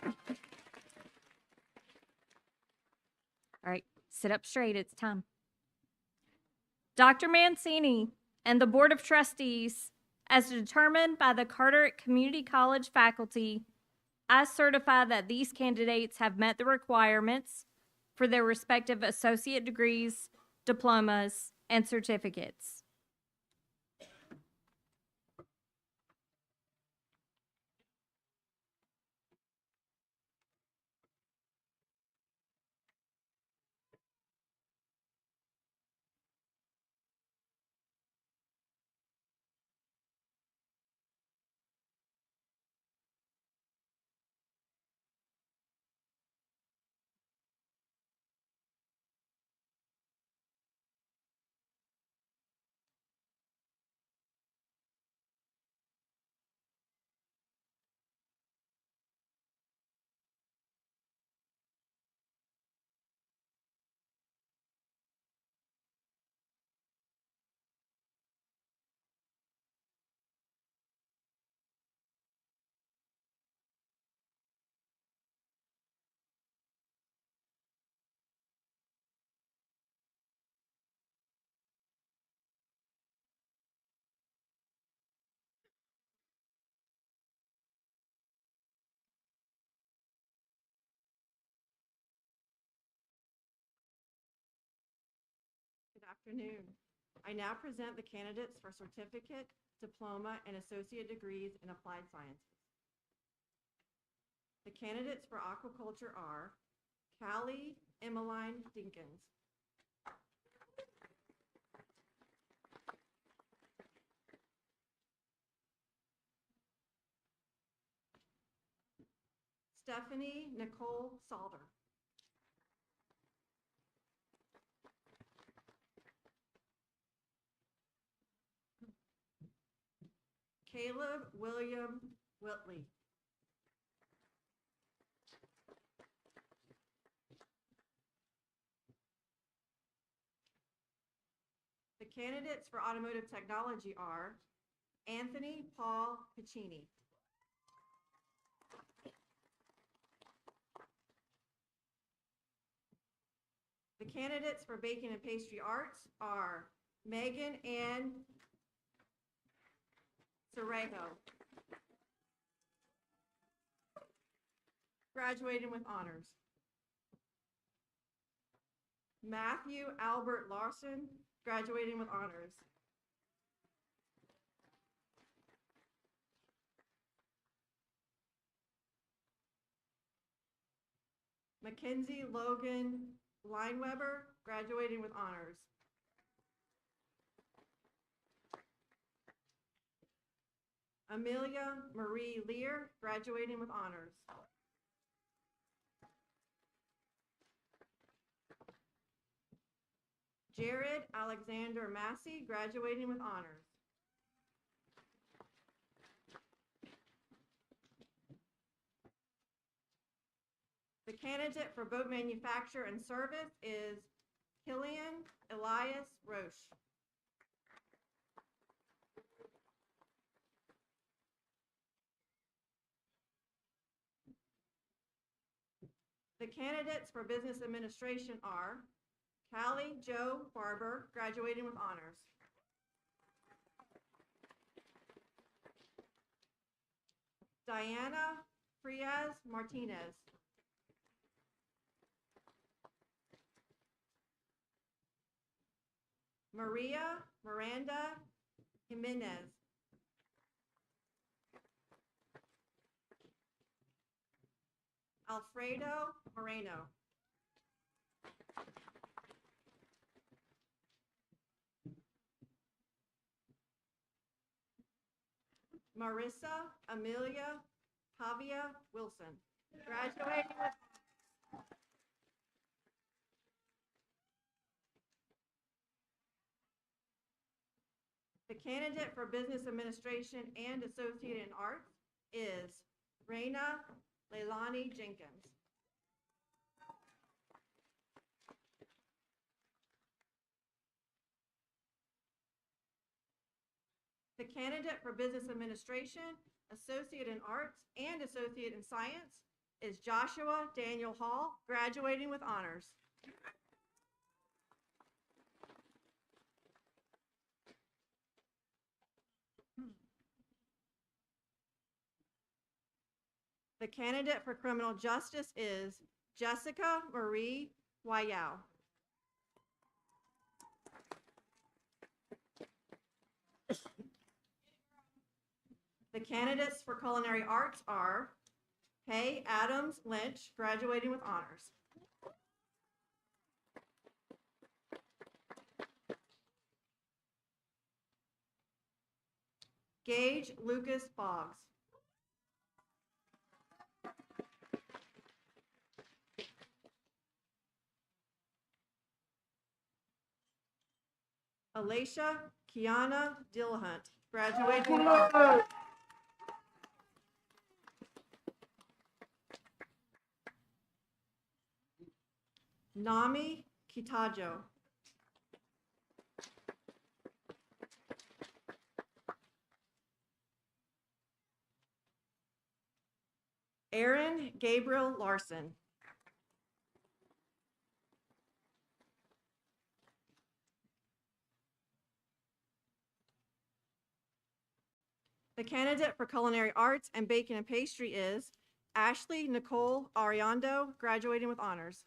All right, sit up straight, it's time. Dr. Mancini and the Board of Trustees, as determined by the Carteret Community College faculty, I certify that these candidates have met the requirements for their respective associate degrees, diplomas, and certificates. Good afternoon. I now present the candidates for certificate, diploma, and associate degrees in applied sciences. The candidates for aquaculture are Callie Emmeline Dinkins, Stephanie Nicole Salter, Caleb William Whitley. The candidates for automotive technology are Anthony Paul Piccini. The candidates for baking and pastry arts are Megan Ann Cerejo, graduating with honors. Matthew Albert Larson, graduating with honors. Mackenzie Logan Lineweber, graduating with honors. Amelia Marie Lear, graduating with honors. Jared Alexander Massey, graduating with honors. The candidate for boat manufacture and service is Killian Elias Roche. The candidates for business administration are Callie Joe Barber, graduating with honors. Diana Frias Martinez. Maria Miranda Jimenez. Alfredo Moreno. Marissa Amelia Pavia Wilson, graduating with the candidate for business administration and associate in arts is Raina Leilani Jenkins. The candidate for business administration, associate in arts, and associate in science is Joshua Daniel Hall, graduating with honors. The candidate for criminal justice is Jessica Marie Wayao. The candidates for culinary arts are Kay Adams Lynch, graduating with honors. Gage Lucas Boggs. Alicia Kiana Dillahunt, graduating with honors. Nami Kitajo. Aaron Gabriel Larson. The candidate for culinary arts and baking and pastry is Ashley Nicole Ariando, graduating with honors.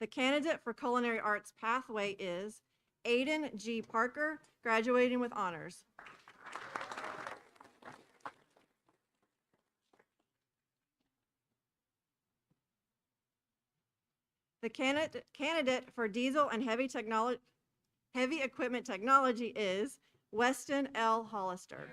The candidate for culinary arts pathway is Aiden G. Parker, graduating with honors. The candidate for diesel and heavy equipment technology is Weston L. Hollister.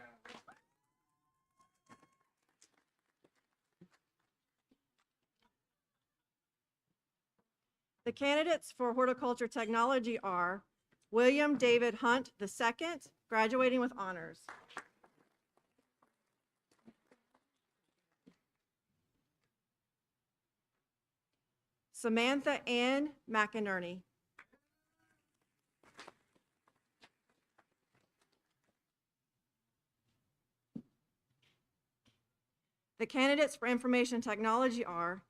The candidates for horticulture technology are William David Hunt II, graduating with honors. Samantha Ann McInerney. The candidates for information technology are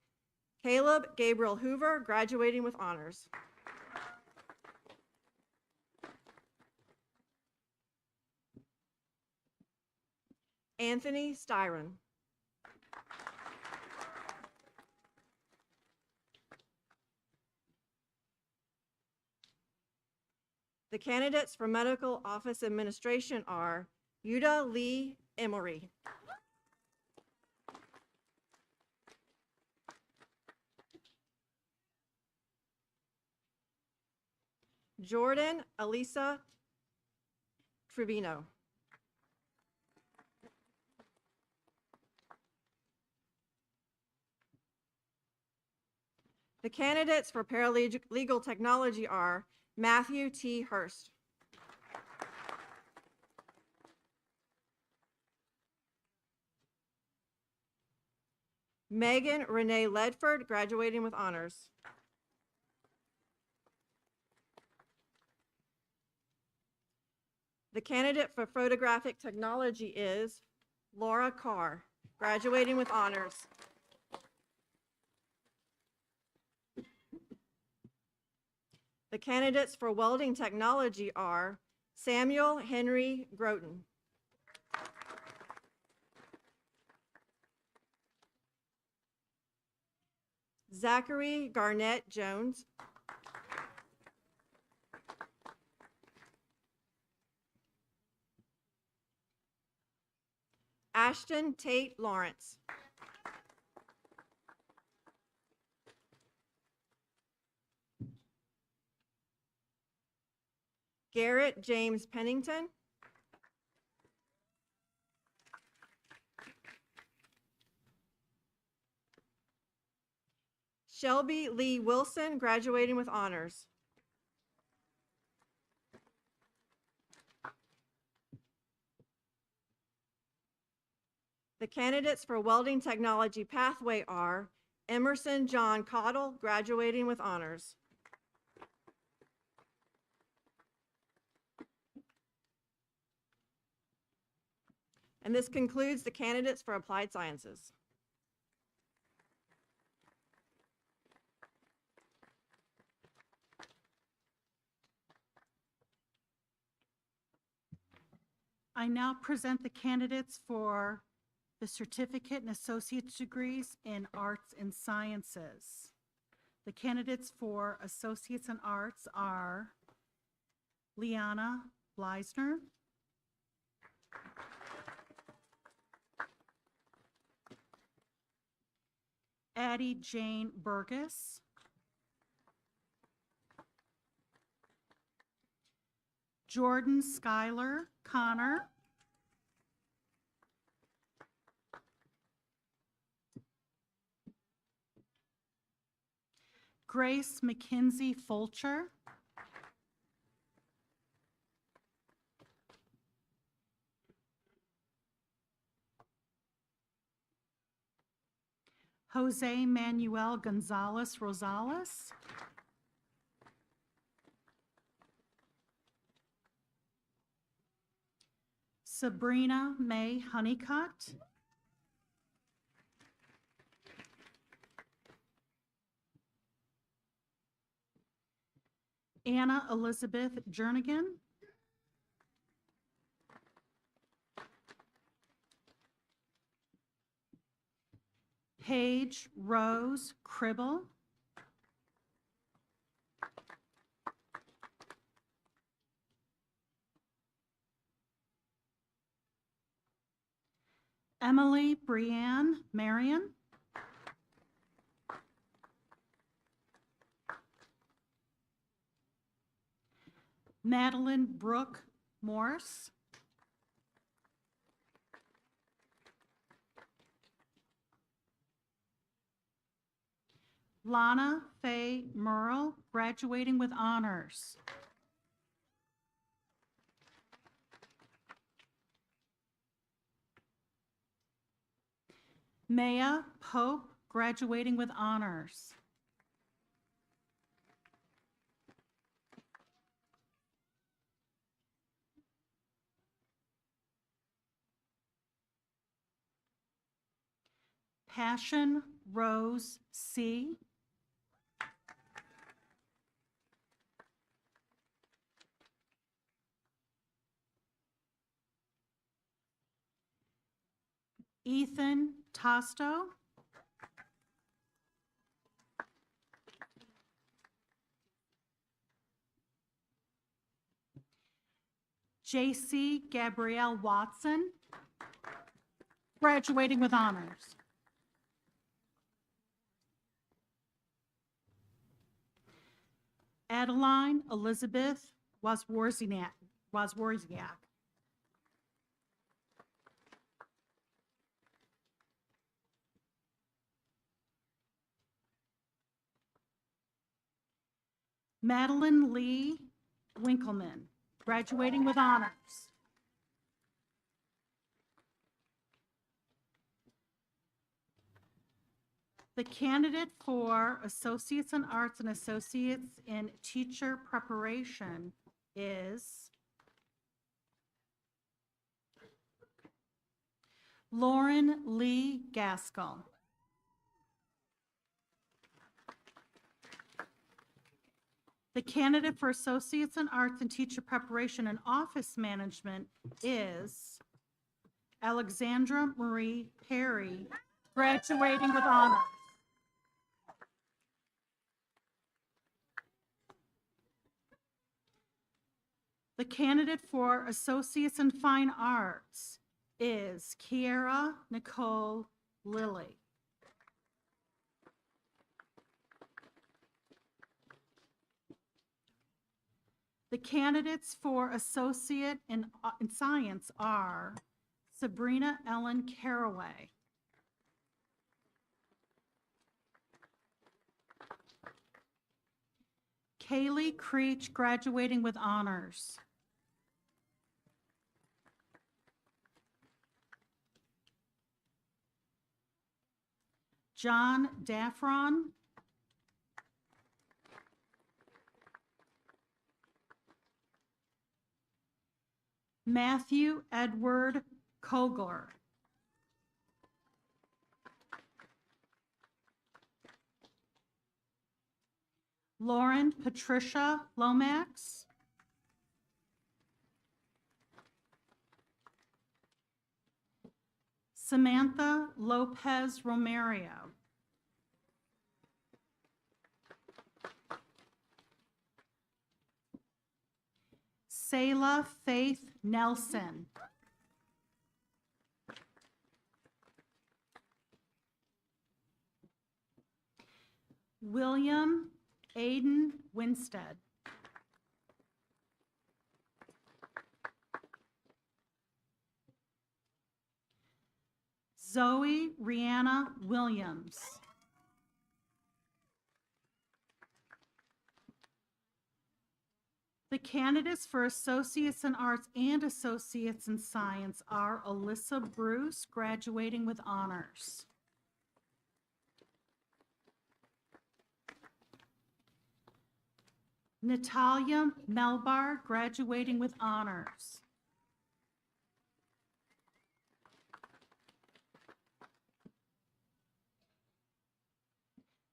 Caleb Gabriel Hoover, graduating with honors. Anthony Styron. The candidates for medical office administration are Yuda Lee Emery. Jordan Elisa Trevino. The candidates for paralegal technology are Matthew T. Hurst. Megan Renee Ledford, graduating with honors. The candidate for photographic technology is Laura Carr, graduating with honors. The candidates for welding technology are Samuel Henry Groton. Zachary Garnett Jones. Ashton Tate Lawrence. Garrett James Pennington. Shelby Lee Wilson, graduating with honors. The candidates for welding technology pathway are Emerson John Cottle, graduating with honors. And this concludes the candidates for applied sciences. I now present the candidates for the certificate and associate's degrees in arts and sciences. The candidates for associates in arts are Liana Bleisner, Addie Jane Burgess, Jordan Schuyler Connor, Grace McKenzie Fulcher, Jose Manuel Gonzalez Rosales, Sabrina May Honeycutt, Anna Elizabeth Jernigan, Paige Rose Cribble, Emily Brianne Marion, Madeline Brooke Morse, Lana Faye Merle, graduating with honors. Maya Pope, graduating with honors. Passion Rose C. Ethan Tosto. JC Gabrielle Watson, graduating with honors. Adeline Elizabeth Wozworziak. Madeline Lee Winkleman, graduating with honors. The candidate for Associates in Arts and Associates in Teacher Preparation is Lauren Lee Gaskell. The candidate for Associates in Arts and Teacher Preparation and Office Management is Alexandra Marie Perry, graduating with honors. The candidate for Associates in Fine Arts is Kiera Nicole Lilly. The candidates for Associate in Science are Sabrina Ellen Caraway, Kaylee Creech, graduating with honors, John Daffron, Matthew Edward Kogler, Lauren Patricia Lomax, Samantha Lopez Romario, Selah Faith Nelson, William Aiden Winstead, Zoe Rihanna Williams, the candidates for Associates in Arts and Associates in Science are Alyssa Bruce, graduating with honors, Natalia Melbar, graduating with honors,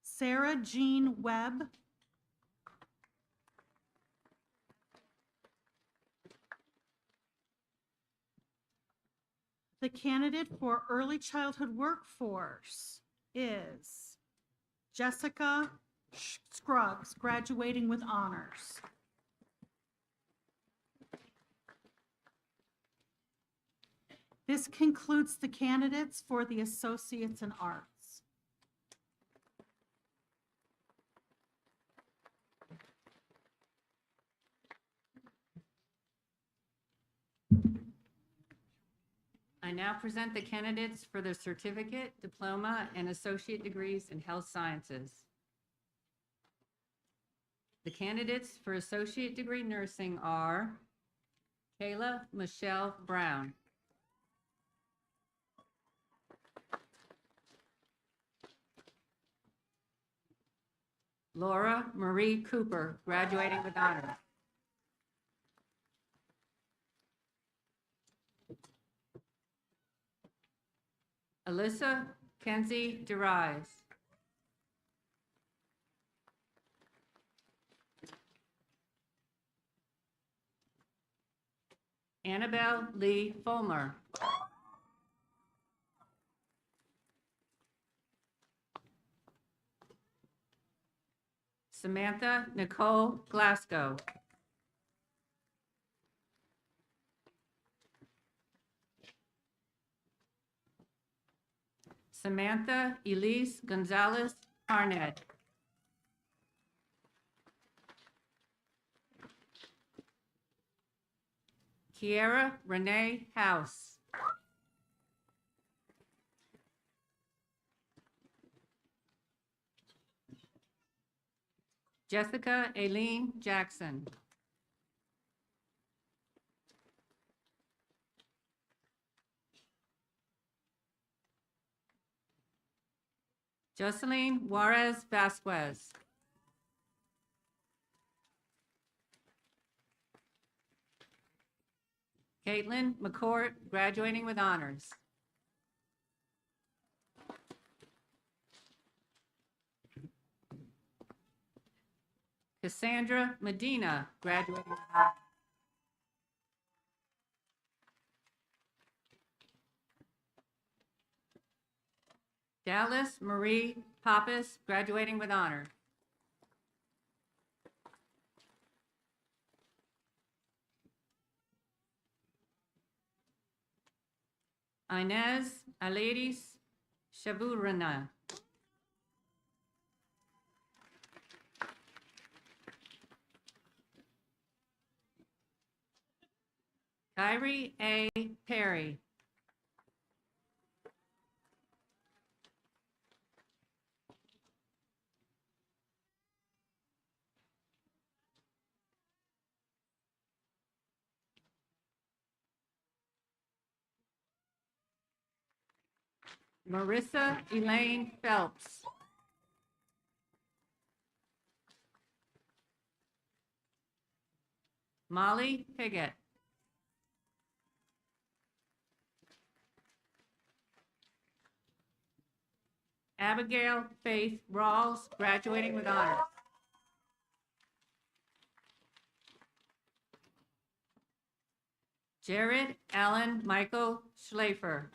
Sarah Jean Webb, the candidate for Early Childhood Workforce is Jessica Scruggs, graduating with honors, this concludes the candidates for the Associates in Arts. I now present the candidates for the certificate, diploma, and associate degrees in health sciences. The candidates for associate degree nursing are Kayla Michelle Brown, Laura Marie Cooper, graduating with honors. Alyssa Kenzie DeRise. Annabelle Lee Fulmer. Samantha Nicole Glasgow. Samantha Elise Gonzalez Arnett. Kiera Renee House. Jessica Aileen Jackson. Jocelyn Juarez Vasquez. Caitlin McCourt, graduating with honors. Cassandra Medina, graduating with honors. Dallas Marie Pappas, graduating with honor. Inez Aledis Shaburana. Kyrie A. Perry. Marissa Elaine Phelps. Molly Piggott. Abigail Faith Rawls, graduating with honors. Jared Allen Michael Schlafer.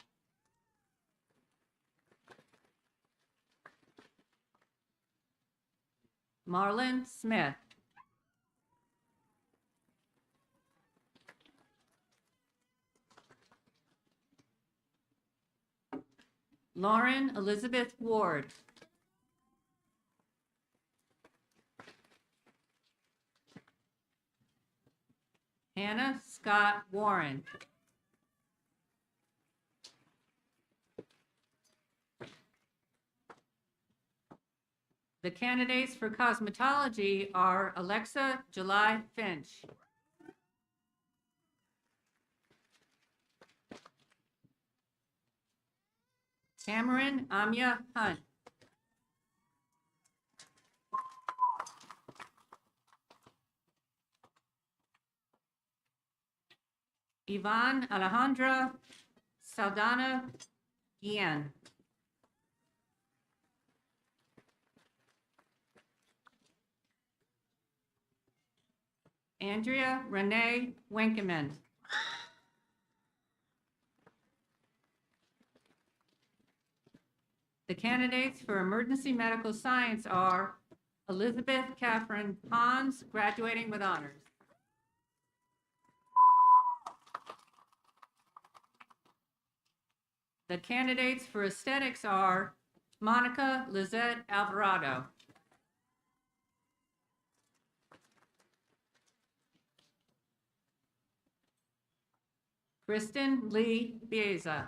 Marlon Smith. Lauren Elizabeth Ward. Hannah Scott Warren. The candidates for cosmetology are Alexa July Finch. Cameron Amya Hunt. Yvonne Alejandra Saldana Guillen. Andrea Renee Winkeman. The candidates for emergency medical science are Elizabeth Catherine Pons, graduating with honors. The candidates for aesthetics are Monica Lizette Alvarado. Kristen Lee Bieza.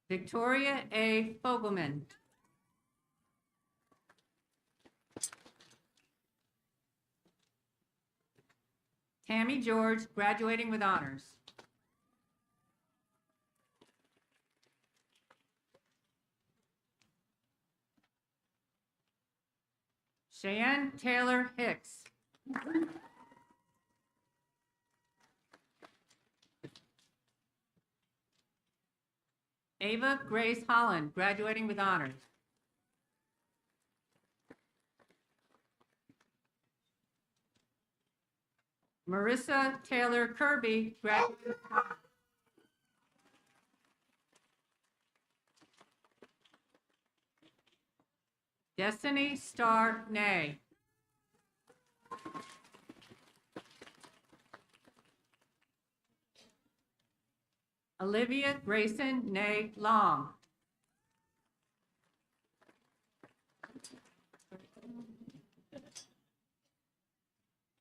Victoria A. Fogelman. Tammy George, graduating with honors. Cheyenne Taylor Hicks. Ava Grace Holland, graduating with honors. Marissa Taylor Kirby, graduating with honors. Destiny Star Nay. Olivia Grayson Nay Long.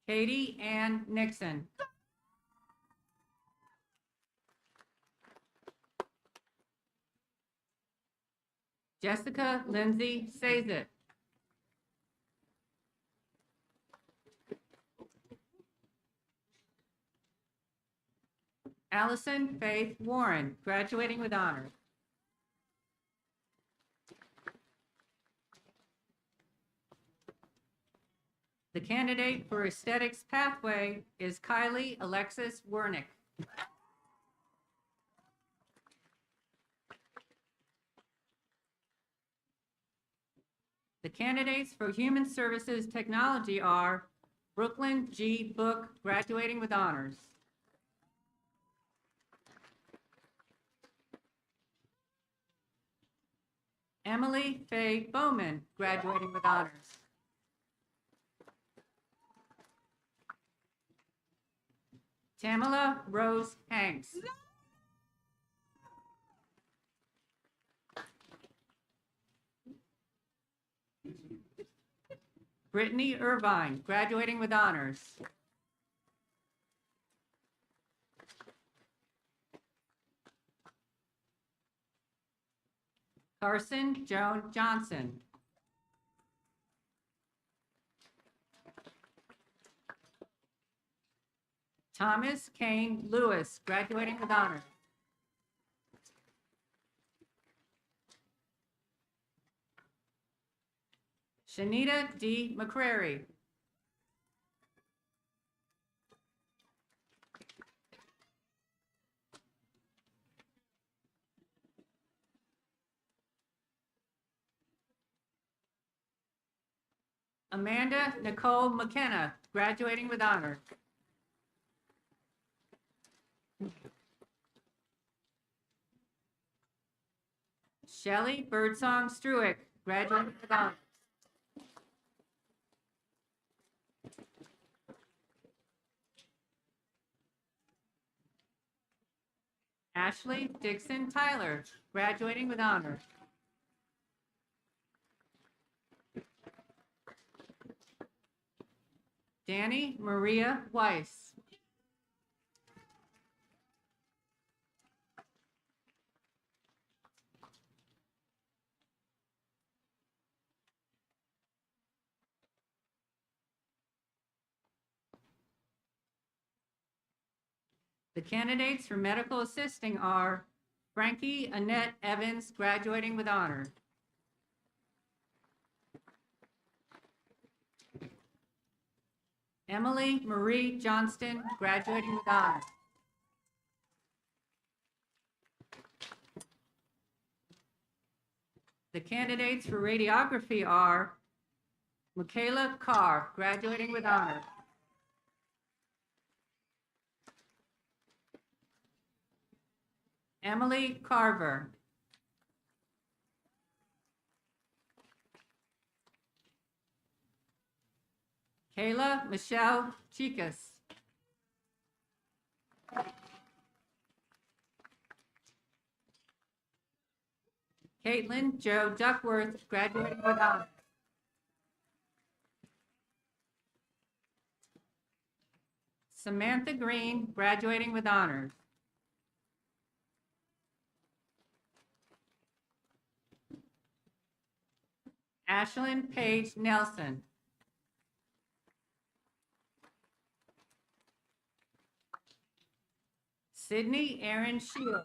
Katie Ann Nixon. Jessica Lindsay Sazit. Allison Faith Warren, graduating with honors. The candidate for aesthetics pathway is Kylie Alexis Wernick. The candidates for human services technology are Brooklyn G. Book, graduating with honors. Emily Faye Bowman, graduating with honors. Tamala Rose Hanks. Brittany Irvine, graduating with honors. Carson Joan Johnson. Thomas Kane Lewis, graduating with honors. Shanita D. McCrary. Amanda Nicole McKenna, graduating with honors. Shelley Birdsong Struick, graduating with honors. Ashley Dixon Tyler, graduating with honors. Danny Maria Weiss. The candidates for medical assisting are Frankie Annette Evans, graduating with honors. Emily Marie Johnston, graduating with honors. The candidates for radiography are Michaela Carr, graduating with honors. Emily Carver. Kayla Michelle Chicas. Caitlin Joe Duckworth, graduating with honors. Samantha Green, graduating with honors. Ashlyn Paige Nelson. Sydney Aaron Shields.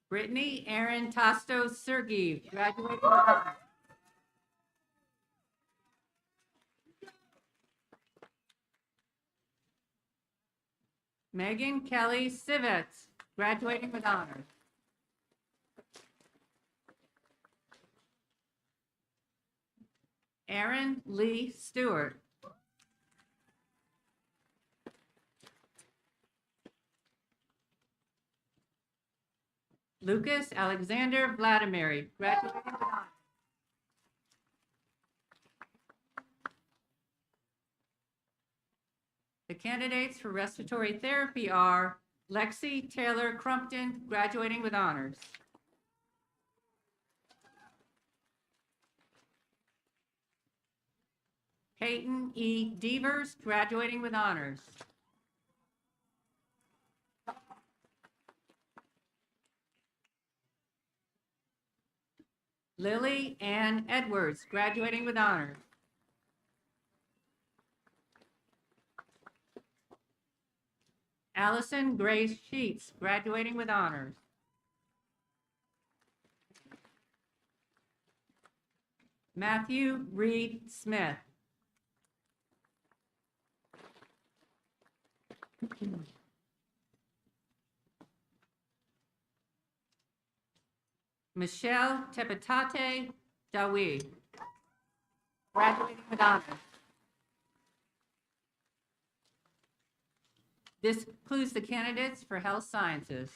Brittany Aaron Tosto Sergiev, graduating with honors. Megan Kelly Sivets, graduating with honors. Aaron Lee Stewart. Lucas Alexander Vladimir, graduating with honors. The candidates for respiratory therapy are Lexi Taylor Crumpton, graduating with honors. Peyton E. Devers, graduating with honors. Lily Ann Edwards, graduating with honors. Allison Grace Sheets, graduating with honors. Matthew Reed Smith. Michelle Tepetate Dawi, graduating with honors. This includes the candidates for health sciences.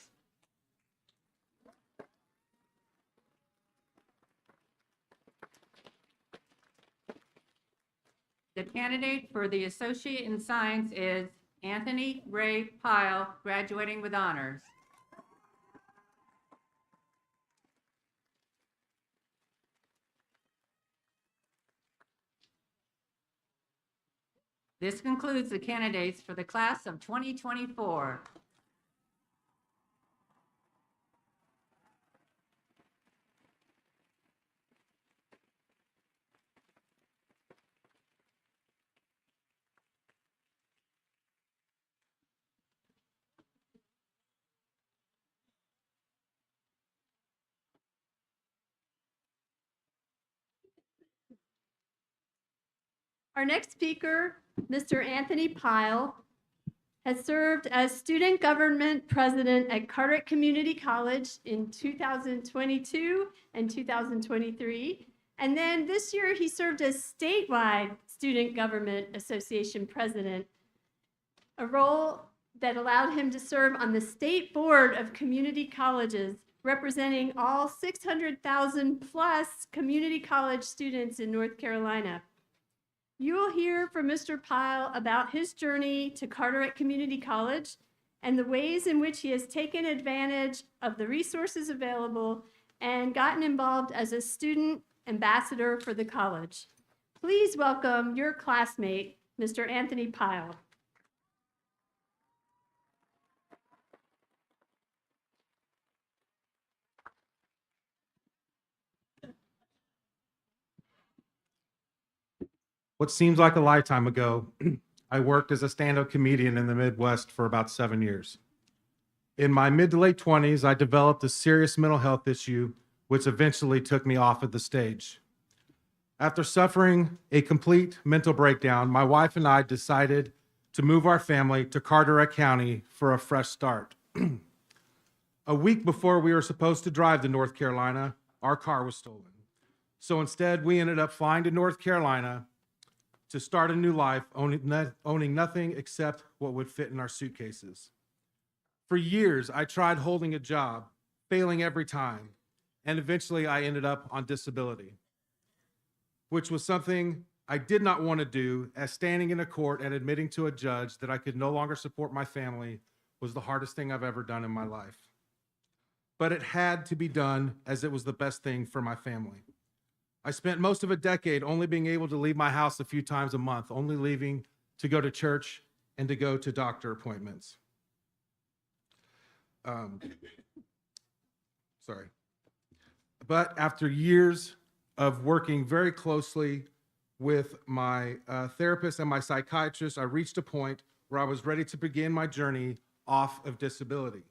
The candidate for the associate in science is Anthony Ray Pyle, graduating with honors. This concludes the candidates for the class of 2024. Our next speaker, Mr. Anthony Pyle, has served as student government president at Carteret Community College in 2022 and 2023. And then this year he served as statewide Student Government Association president, a role that allowed him to serve on the State Board of Community Colleges, representing all 600,000 plus community college students in North Carolina. You will hear from Mr. Pyle about his journey to Carteret Community College and the ways in which he has taken advantage of the resources available and gotten involved as a student ambassador for the college. Please welcome your classmate, Mr. Anthony Pyle. What seems like a lifetime ago, I worked as a stand-up comedian in the Midwest for about 7 years. In my mid to late 20s, I developed a serious mental health issue, which eventually took me off of the stage. After suffering a complete mental breakdown, my wife and I decided to move our family to Carteret County for a fresh start. A week before we were supposed to drive to North Carolina, our car was stolen. So instead, we ended up flying to North Carolina to start a new life, owning nothing except what would fit in our suitcases. For years, I tried holding a job, failing every time, and eventually I ended up on disability, which was something I did not want to do, as standing in a court and admitting to a judge that I could no longer support my family was the hardest thing I've ever done in my life. But it had to be done, as it was the best thing for my family. I spent most of a decade only being able to leave my house a few times a month, only leaving to go to church and to go to doctor appointments. Sorry. But after years of working very closely with my therapist and my psychiatrist, I reached a point where I was ready to begin my journey off of disability.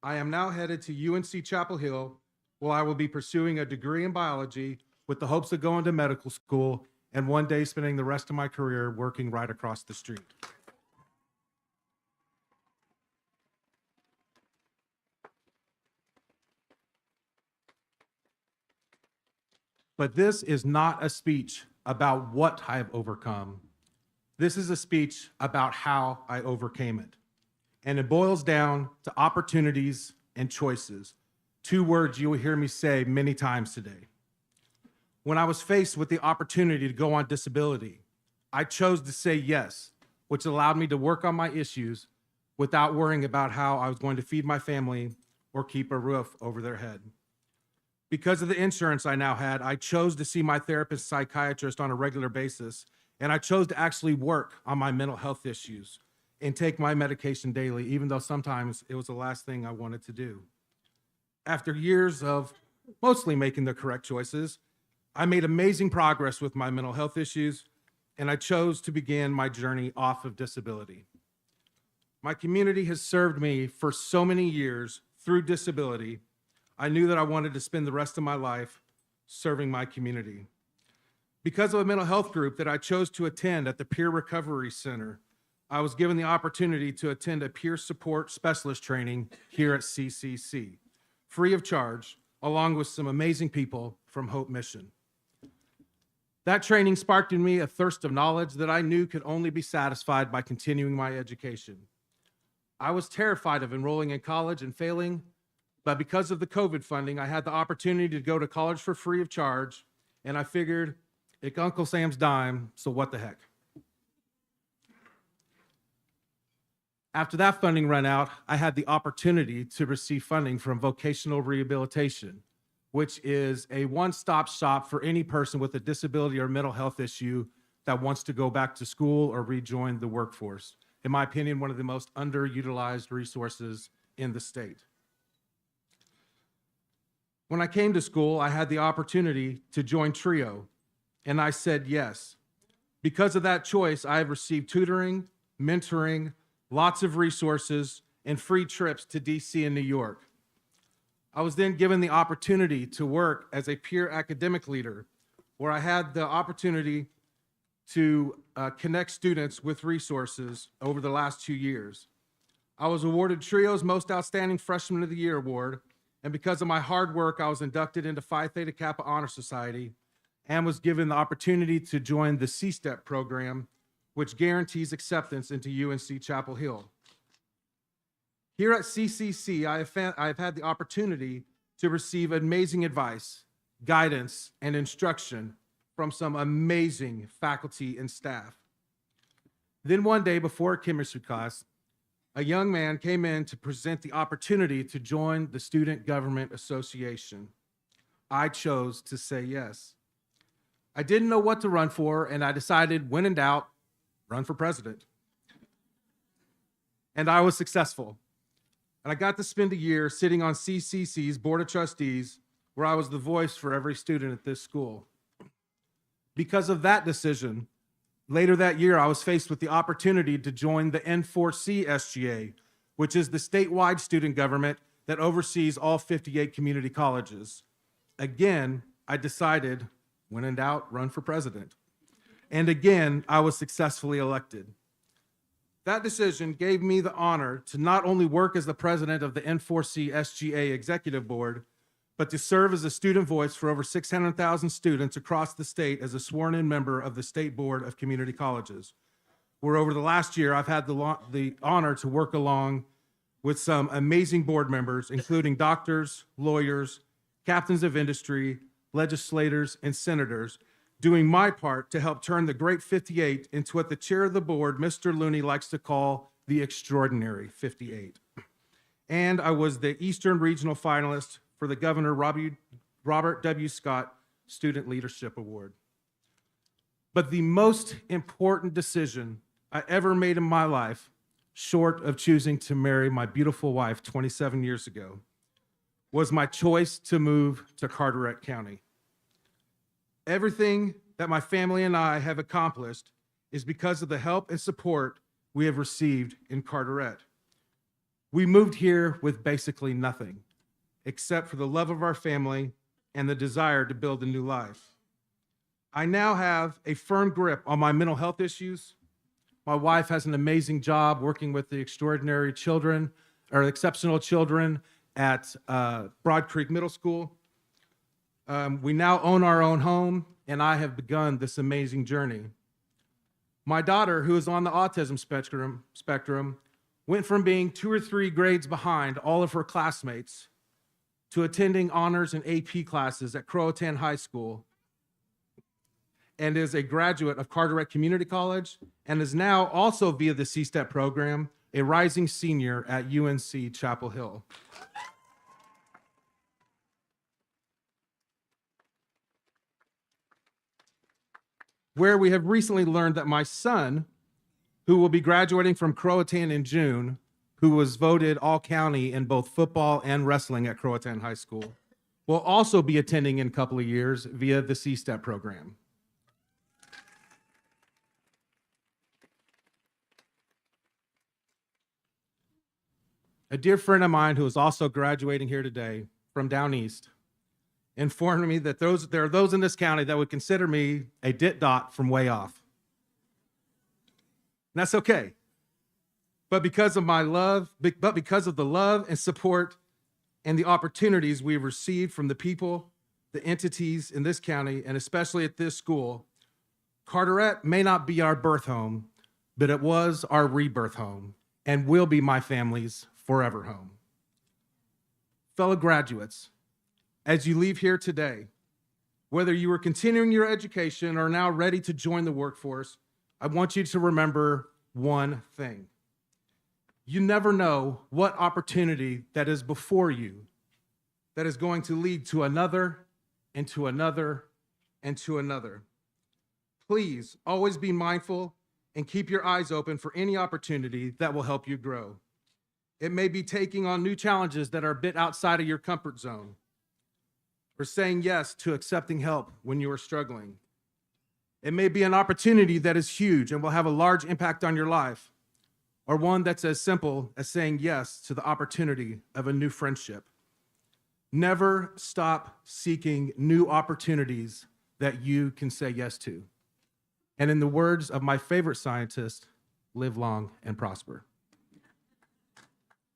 I am now headed to UNC Chapel Hill, where I will be pursuing a degree in biology with the hopes of going to medical school and one day spending the rest of my career working right across the street. But this is not a speech about what I have overcome. This is a speech about how I overcame it. And it boils down to opportunities and choices, two words you will hear me say many times today. When I was faced with the opportunity to go on disability, I chose to say yes, which allowed me to work on my issues without worrying about how I was going to feed my family or keep a roof over their head. Because of the insurance I now had, I chose to see my therapist, psychiatrist on a regular basis, and I chose to actually work on my mental health issues and take my medication daily, even though sometimes it was the last thing I wanted to do. After years of mostly making the correct choices, I made amazing progress with my mental health issues, and I chose to begin my journey off of disability. My community has served me for so many years through disability. I knew that I wanted to spend the rest of my life serving my community. Because of a mental health group that I chose to attend at the Peer Recovery Center, I was given the opportunity to attend a peer support specialist training here at CCC, free of charge, along with some amazing people from Hope Mission. That training sparked in me a thirst of knowledge that I knew could only be satisfied by continuing my education. I was terrified of enrolling in college and failing, but because of the COVID funding, I had the opportunity to go to college for free of charge, and I figured, it's Uncle Sam's dime, so what the heck? After that funding ran out, I had the opportunity to receive funding from vocational rehabilitation, which is a one-stop shop for any person with a disability or mental health issue that wants to go back to school or rejoin the workforce. In my opinion, one of the most underutilized resources in the state. When I came to school, I had the opportunity to join TRIO, and I said yes. Because of that choice, I have received tutoring, mentoring, lots of resources, and free trips to DC and New York. I was then given the opportunity to work as a peer academic leader, where I had the opportunity to connect students with resources over the last 2 years. I was awarded TRIO's Most Outstanding Freshman of the Year award, and because of my hard work, I was inducted into Phi Theta Kappa Honor Society and was given the opportunity to join the C-STEP program, which guarantees acceptance into UNC Chapel Hill. Here at CCC, I have had the opportunity to receive amazing advice, guidance, and instruction from some amazing faculty and staff. Then one day before a chemistry class, a young man came in to present the opportunity to join the Student Government Association. I chose to say yes. I didn't know what to run for, and I decided, when in doubt, run for president. And I was successful. And I got to spend a year sitting on CCC's Board of Trustees, where I was the voice for every student at this school. Because of that decision, later that year, I was faced with the opportunity to join the N4C SGA, which is the statewide student government that oversees all 58 community colleges. Again, I decided, when in doubt, run for president. And again, I was successfully elected. That decision gave me the honor to not only work as the president of the N4C SGA Executive Board, but to serve as a student voice for over 600,000 students across the state as a sworn-in member of the State Board of Community Colleges, where over the last year, I've had the honor to work along with some amazing board members, including doctors, lawyers, captains of industry, legislators, and senators, doing my part to help turn the Great 58 into what the chair of the board, Mr. Looney, likes to call the Extraordinary 58. And I was the Eastern Regional finalist for the Governor Robert W. Scott Student Leadership Award. But the most important decision I ever made in my life short of choosing to marry my beautiful wife 27 years ago, was my choice to move to Carteret County. Everything that my family and I have accomplished is because of the help and support we have received in Carteret. We moved here with basically nothing, except for the love of our family and the desire to build a new life. I now have a firm grip on my mental health issues. My wife has an amazing job working with the extraordinary children, or exceptional children at Broad Creek Middle School. We now own our own home, and I have begun this amazing journey. My daughter, who is on the autism spectrum, went from being 2 or 3 grades behind all of her classmates to attending honors and AP classes at Croatan High School, and is a graduate of Carteret Community College, and is now also via the C-STEP program, a rising senior at UNC Chapel Hill. Where we have recently learned that my son, who will be graduating from Croatan in June, who was voted all-county in both football and wrestling at Croatan High School, will also be attending in a couple of years via the C-STEP program. A dear friend of mine who is also graduating here today from down east informed me that there are those in this county that would consider me a dit-dot from way off. And that's okay. But because of the love and support and the opportunities we've received from the people, the entities in this county, and especially at this school, Carteret may not be our birth home, but it was our rebirth home and will be my family's forever home. Fellow graduates, as you leave here today, whether you are continuing your education or now ready to join the workforce, I want you to remember one thing. You never know what opportunity that is before you that is going to lead to another and to another and to another. Please always be mindful and keep your eyes open for any opportunity that will help you grow. It may be taking on new challenges that are a bit outside of your comfort zone, or saying yes to accepting help when you are struggling. It may be an opportunity that is huge and will have a large impact on your life, or one that's as simple as saying yes to the opportunity of a new friendship. Never stop seeking new opportunities that you can say yes to. And in the words of my favorite scientist, live long and prosper.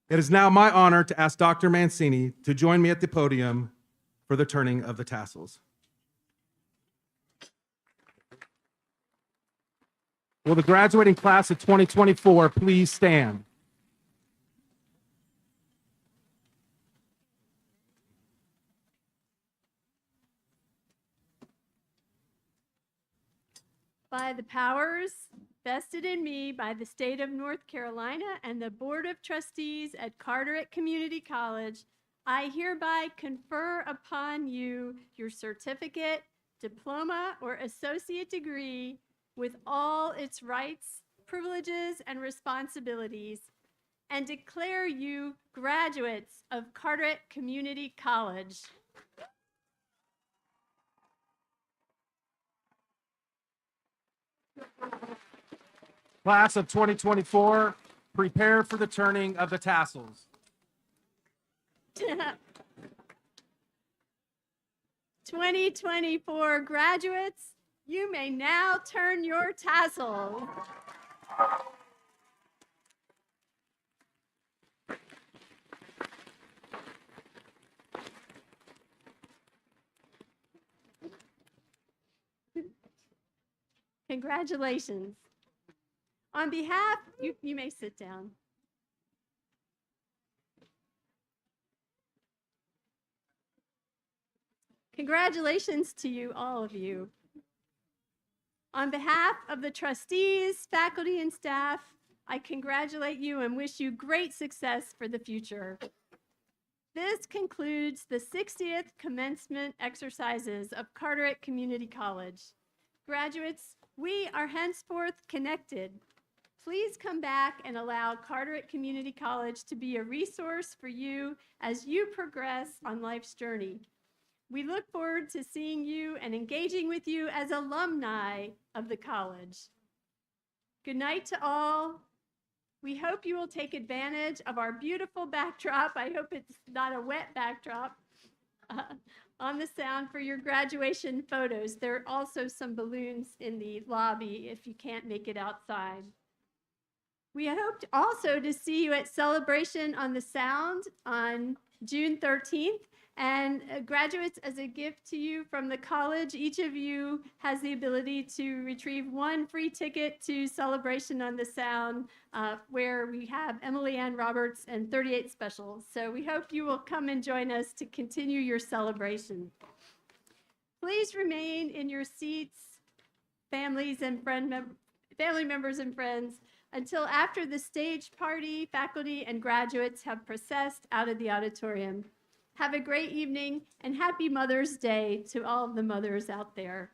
It is now my honor to ask Dr. Mancini to join me at the podium for the turning of the tassels. Will the graduating class of 2024 please stand? By the powers vested in me by the state of North Carolina and the Board of Trustees at Carteret Community College, I hereby confer upon you your certificate, diploma, or associate degree with all its rights, privileges, and responsibilities, and declare you graduates of Carteret Community College. Class of 2024, prepare for the turning of the tassels. 2024 graduates, you may now turn your tassels. Congratulations. On behalf, you may sit down. Congratulations to you, all of you. On behalf of the trustees, faculty, and staff, I congratulate you and wish you great success for the future. This concludes the 60th commencement exercises of Carteret Community College. Graduates, we are henceforth connected. please come back and allow Carteret Community College to be a resource for you as you progress on life's journey. We look forward to seeing you and engaging with you as alumni of the college. Good night to all. We hope you will take advantage of our beautiful backdrop. I hope it's not a wet backdrop on the sound for your graduation photos. There are also some balloons in the lobby if you can't make it outside. We hope also to see you at Celebration on the Sound on June 13th. And graduates, as a gift to you from the college, each of you has the ability to retrieve one free ticket to Celebration on the Sound, where we have Emily Ann Roberts and 38 Specials. So we hope you will come and join us to continue your celebration. Please remain in your seats, family members and friends, until after the stage party, faculty and graduates have processed out of the auditorium. Have a great evening and happy Mother's Day to all of the mothers out there.